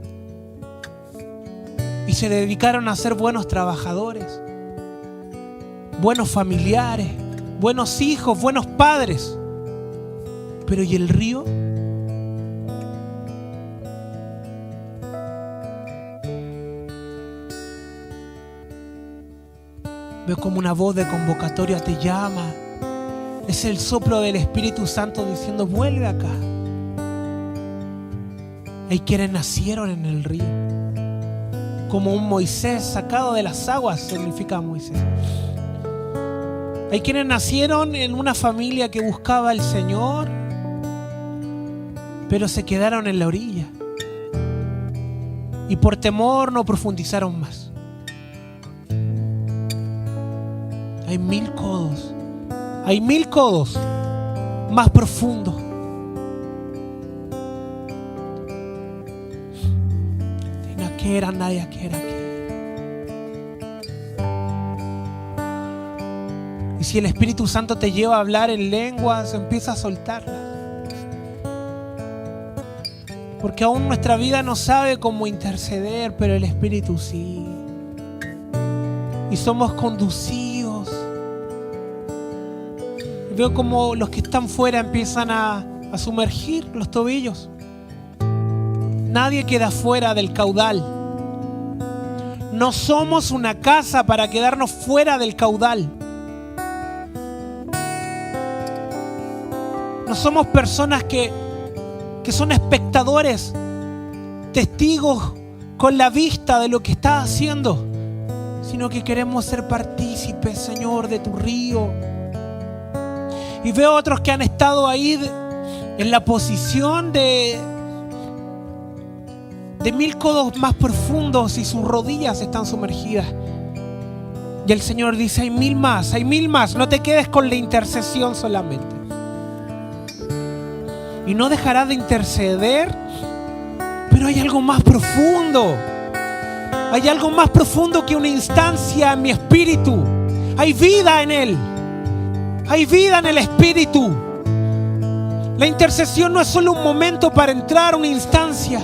Y se dedicaron a ser buenos trabajadores, buenos familiares, buenos hijos, buenos padres. Pero ¿y el río? Veo como una voz de convocatoria te llama. Es el soplo del Espíritu Santo diciendo: vuelve acá. Hay quienes nacieron en el río, como un Moisés sacado de las aguas, significa Moisés. Hay quienes nacieron en una familia que buscaba al Señor, pero se quedaron en la orilla y por temor no profundizaron más. Hay 1000 codos, hay 1000 codos más profundos. Y si el Espíritu Santo te lleva a hablar en lenguas, empieza a soltarlas. Porque aún nuestra vida no sabe cómo interceder, pero el Espíritu sí. Y somos conducidos. Y veo como los que están fuera empiezan a sumergir los tobillos. Nadie queda fuera del caudal. No somos una casa para quedarnos fuera del caudal. No somos personas que son espectadores, testigos con la vista de lo que estás haciendo, sino que queremos ser partícipes, Señor, de tu río. Y veo otros que han estado ahí en la posición de 1000 codos más profundos y sus rodillas están sumergidas. Y el Señor dice: hay 1000 más, hay 1000 más. No te quedes con la intercesión solamente. Y no dejarás de interceder, pero hay algo más profundo. Hay algo más profundo que una instancia en mi espíritu. Hay vida en él. Hay vida en el espíritu. La intercesión no es solo un momento para entrar a una instancia.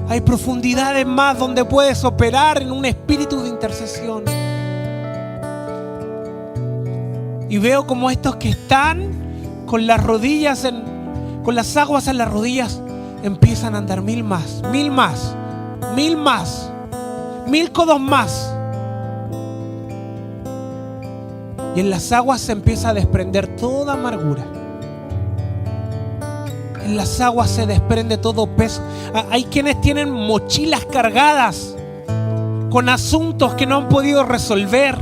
Hay profundidades más donde puedes operar en un espíritu de intercesión. Y veo como estos que están con las rodillas, con las aguas en las rodillas, empiezan a andar 1000 más, 1000 más, 1000 más, 1000 codos más. Y en las aguas se empieza a desprender toda amargura. En las aguas se desprende todo peso. Hay quienes tienen mochilas cargadas con asuntos que no han podido resolver.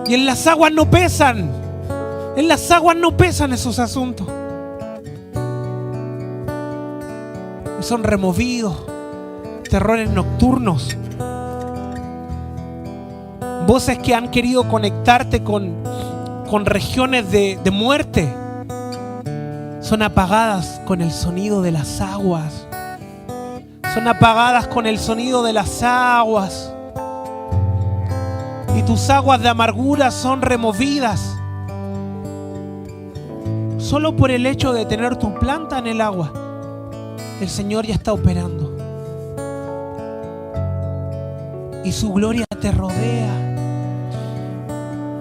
Y en las aguas no pesan. En las aguas no pesan esos asuntos. Y son removidos. Terrores nocturnos. Voces que han querido conectarte con regiones de muerte. Son apagadas con el sonido de las aguas. Son apagadas con el sonido de las aguas. Y tus aguas de amargura son removidas. Solo por el hecho de tener tu planta en el agua, el Señor ya está operando. Y su gloria te rodea.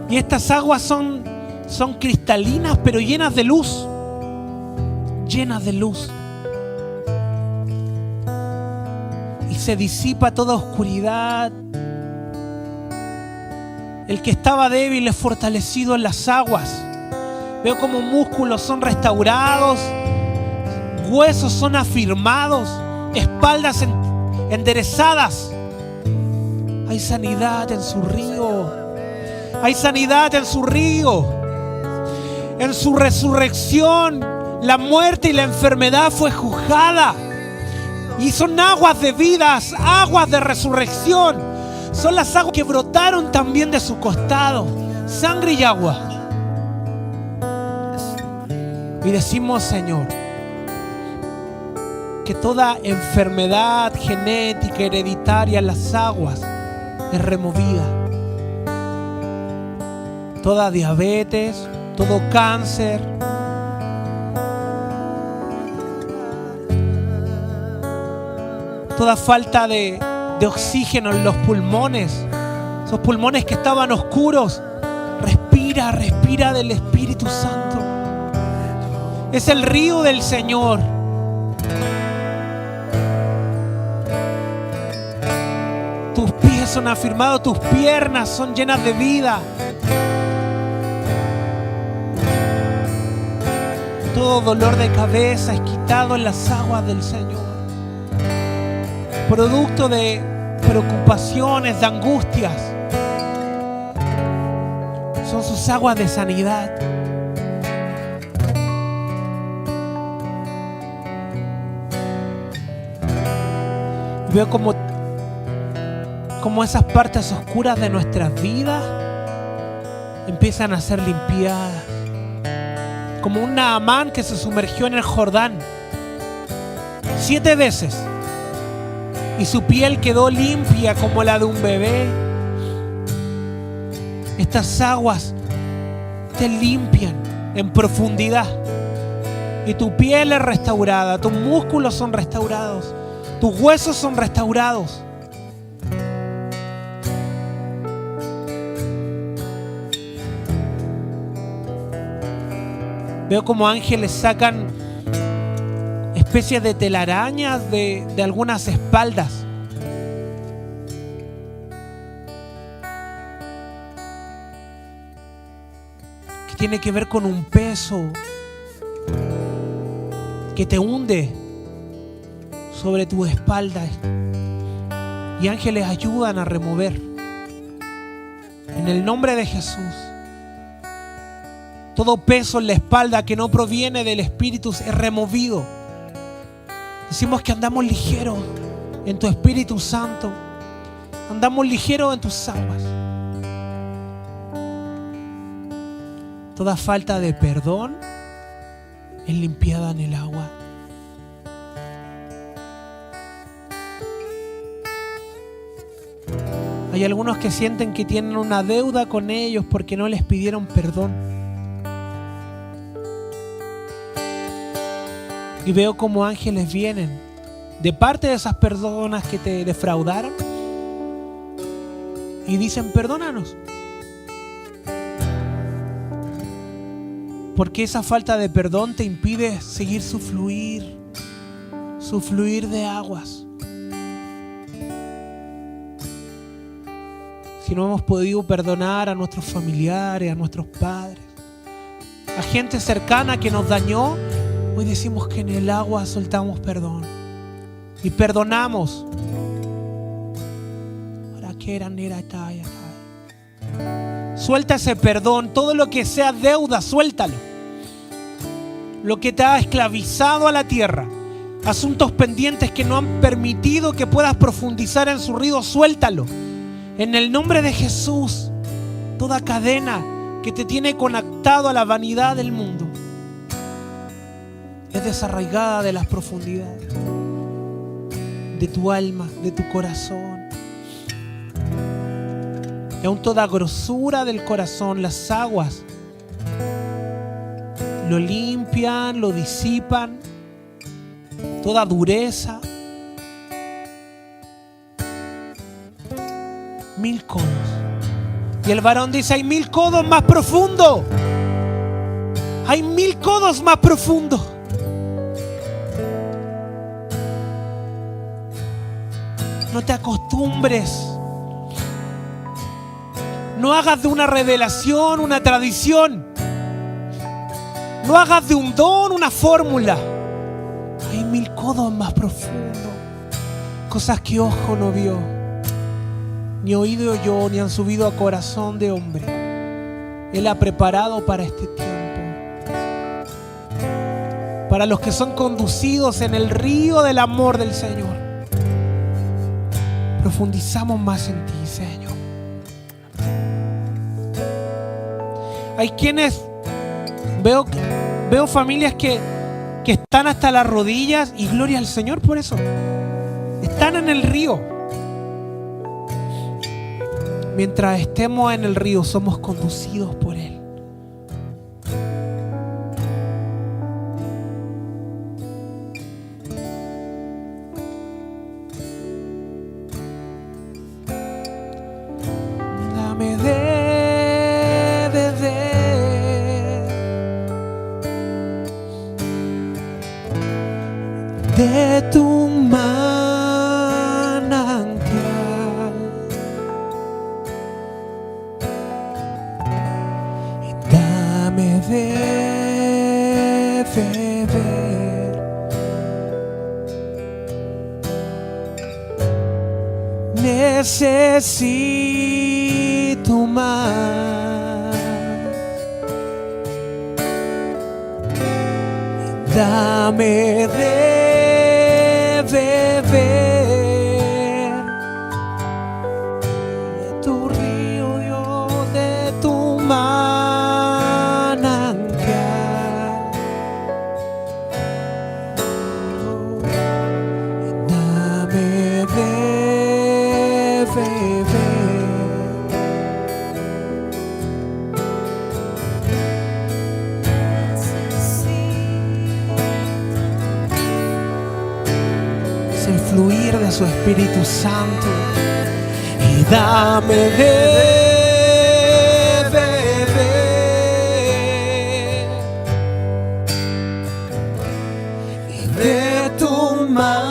Y estas aguas son cristalinas, pero llenas de luz. Llenas de luz. Y se disipa toda oscuridad. El que estaba débil es fortalecido en las aguas. Veo como músculos son restaurados, huesos son afirmados, espaldas enderezadas. Hay sanidad en su río. Hay sanidad en su río. En su resurrección, la muerte y la enfermedad fue juzgada. Y son aguas de vidas, aguas de resurrección. Son las aguas que brotaron también de su costado. Sangre y agua. Y decimos, Señor, que toda enfermedad genética, hereditaria en las aguas es removida. Toda diabetes, todo cáncer, toda falta de oxígeno en los pulmones, esos pulmones que estaban oscuros, respira del Espíritu Santo. Es el río del Señor. Tus pies son afirmados, tus piernas son llenas de vida. Todo dolor de cabeza es quitado en las aguas del Señor. Producto de preocupaciones, de angustias, son sus aguas de sanidad. Veo como esas partes oscuras de nuestras vidas empiezan a ser limpiadas. Como un Naamán que se sumergió en el Jordán 7 veces y su piel quedó limpia como la de un bebé. Estas aguas te limpian en profundidad y tu piel es restaurada, tus músculos son restaurados, tus huesos son restaurados. Veo como ángeles sacan especies de telarañas de algunas espaldas. Que tiene que ver con un peso que te hunde sobre tu espalda. Y ángeles ayudan a remover. En el nombre de Jesús. Todo peso en la espalda que no proviene del Espíritu es removido. Decimos que andamos ligeros en tu Espíritu Santo. Andamos ligeros en tus aguas. Toda falta de perdón es limpiada en el agua. Hay algunos que sienten que tienen una deuda con ellos porque no les pidieron perdón. Y veo como ángeles vienen de parte de esas personas que te defraudaron y dicen: perdónanos. Porque esa falta de perdón te impide seguir su fluir de aguas. Si no hemos podido perdonar a nuestros familiares, a nuestros padres, a gente cercana que nos dañó, hoy decimos que en el agua soltamos perdón y perdonamos. Suelta ese perdón, todo lo que sea deuda, suéltalo. Lo que te ha esclavizado a la tierra, asuntos pendientes que no han permitido que puedas profundizar en su río, suéltalo. En el nombre de Jesús, toda cadena que te tiene conectado a la vanidad del mundo es desarraigada de las profundidades de tu alma, de tu corazón. Y aún toda grosura del corazón, las aguas lo limpian, lo disipan, toda dureza. 1000 codos. Y el varón dice: hay 1000 codos más profundo. Hay 1000 codos más profundo. No te acostumbres. No hagas de una revelación una tradición. No hagas de un don una fórmula. Hay 1000 codos más profundo. Cosas que ojo no vio, ni oído oyó, ni han subido a corazón de hombre. Él ha preparado para este tiempo. Para los que son conducidos en el río del amor del Señor. Profundizamos más en ti, Señor. Hay quienes, veo familias que están hasta las rodillas, y gloria al Señor por eso. Están en el río. Mientras estemos en el río, somos conducidos por Él. Dame de beber de tu manantial. Dame de beber necesito más. Dame de beber de tu río, Dios, de tu manantial. Dame de beber. Es el fluir de su Espíritu Santo. Y dame de beber y de tu manantial.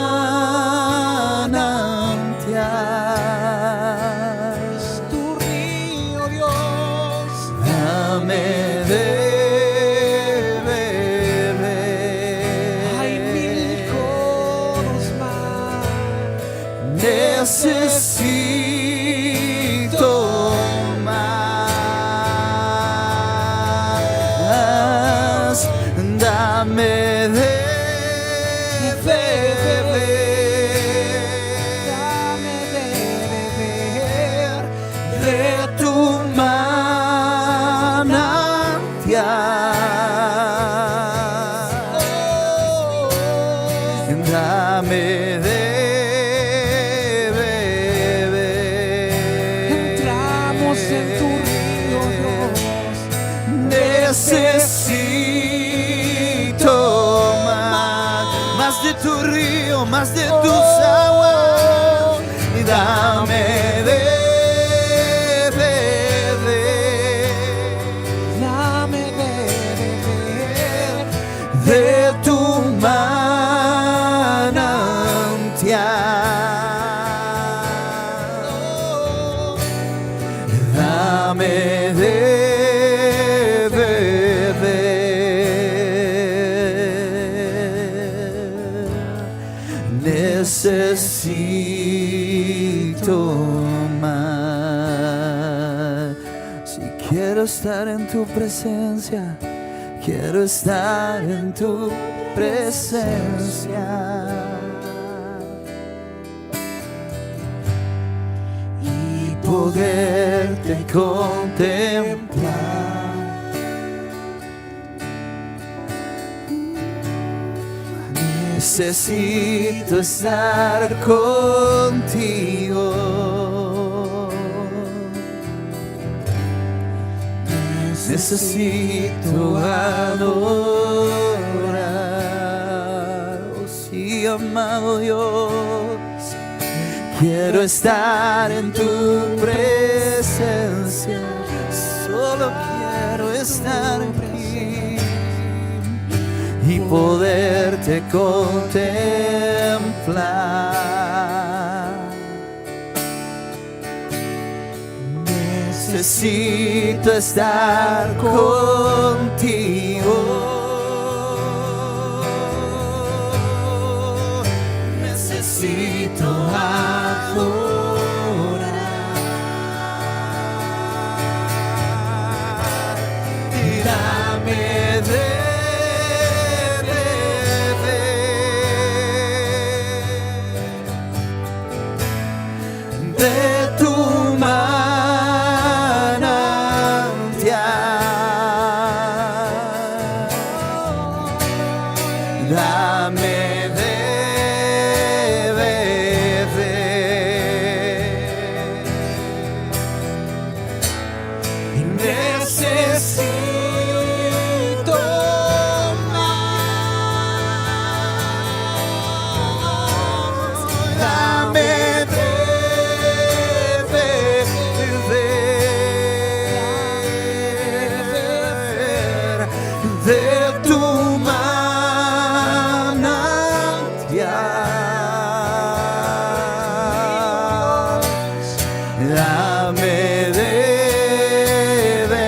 Es tu río, Dios. Dame de beber. Hay 1000 codos más. Necesito más. Dame de beber. Dame de beber de tu manantial. Dame de en tu río, Dios. Necesito más de tu río, más de tus aguas. Y dame de beber. Dame de beber. dame de beber. Necesito más. Si quiero estar en tu presencia, quiero estar en tu presencia. Y poderte contemplar. Necesito estar contigo. Necesito adorar. Oh, sí, amado Dios, quiero estar en tu presencia. Solo quiero estar aquí y poderte contemplar. Necesito estar contigo. Necesito adorar. Y dame de beber de tu dame de beber. Necesito más. Dame de beber de tu dame de beber.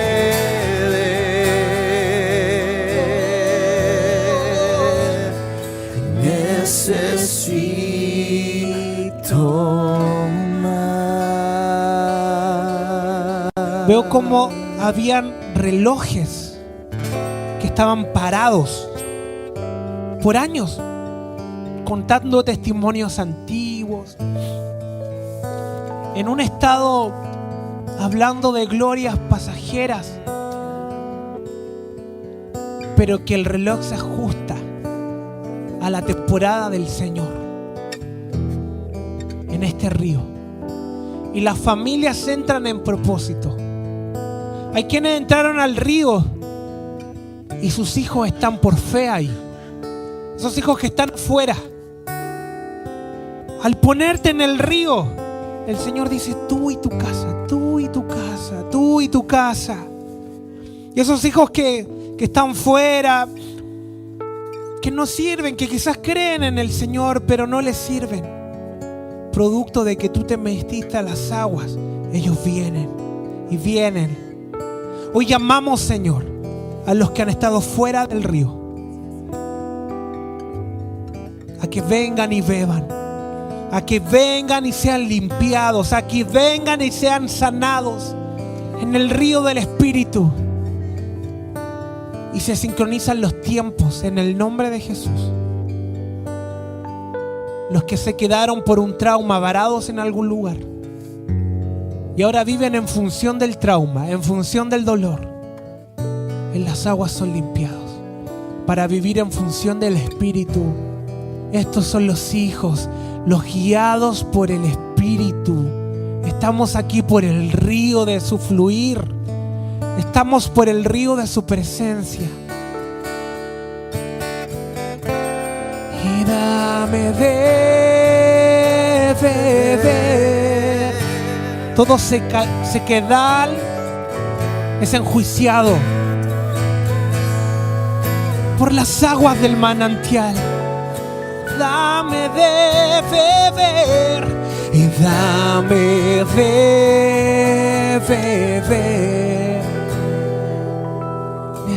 Necesito más. Veo como habían relojes que estaban parados por años, contando testimonios antiguos, en un estado hablando de glorias pasajeras, pero que el reloj se ajusta a la temporada del Señor en este río. Y las familias entran en propósito. Hay quienes entraron al río y sus hijos están por fe ahí. Esos hijos que están fuera. Al ponerte en el río, el Señor dice: tú y tu casa, tú y tu casa, tú y tu casa. Y esos hijos que están fuera, que no sirven, que quizás creen en el Señor, pero no les sirven, producto de que tú te metiste a las aguas, ellos vienen y vienen. Hoy llamamos, Señor, a los que han estado fuera del río, a que vengan y beban, a que vengan y sean limpiados, a que vengan y sean sanados en el río del Espíritu. Y se sincronizan los tiempos en el nombre de Jesús. Los que se quedaron por un trauma varados en algún lugar y ahora viven en función del trauma, en función del dolor, en las aguas son limpiados para vivir en función del Espíritu. Estos son los hijos, los guiados por el Espíritu. Estamos aquí por el río de su fluir. Estamos por el río de su presencia. Y dame de beber. Todo sequedal es enjuiciado por las aguas del manantial. Dame de beber y dame de beber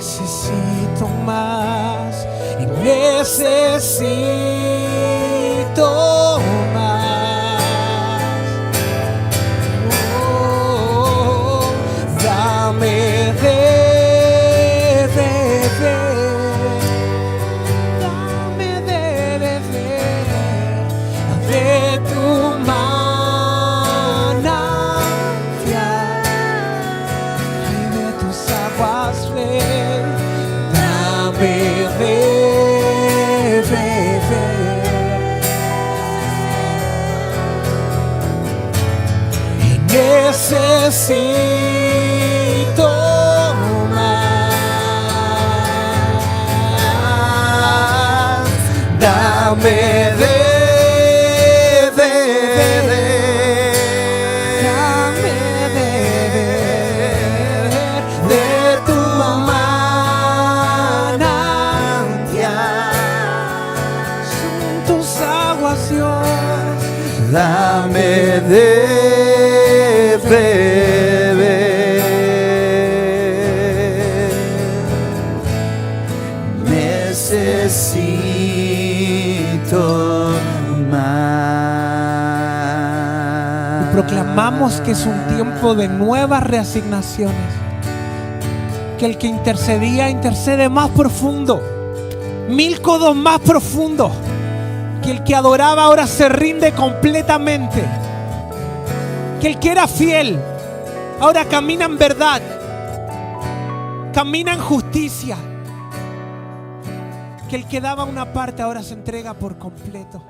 necesito más y necesito más. Oh, dame de beber, dame de beber de tu manantial y de tus aguas ven. Dame de beber y necesito más. Dame de beber, dame de beber de tu manantial. Son tus aguas, Dios. Dame de beber, necesito más. Proclamamos que es un tiempo de nuevas reasignaciones. Que el que intercedía, intercede más profundo. 1000 codos más profundo. Que el que adoraba ahora se rinde completamente. Que el que era fiel ahora camina en verdad. Camina en justicia. Que el que daba una parte ahora se entrega por completo.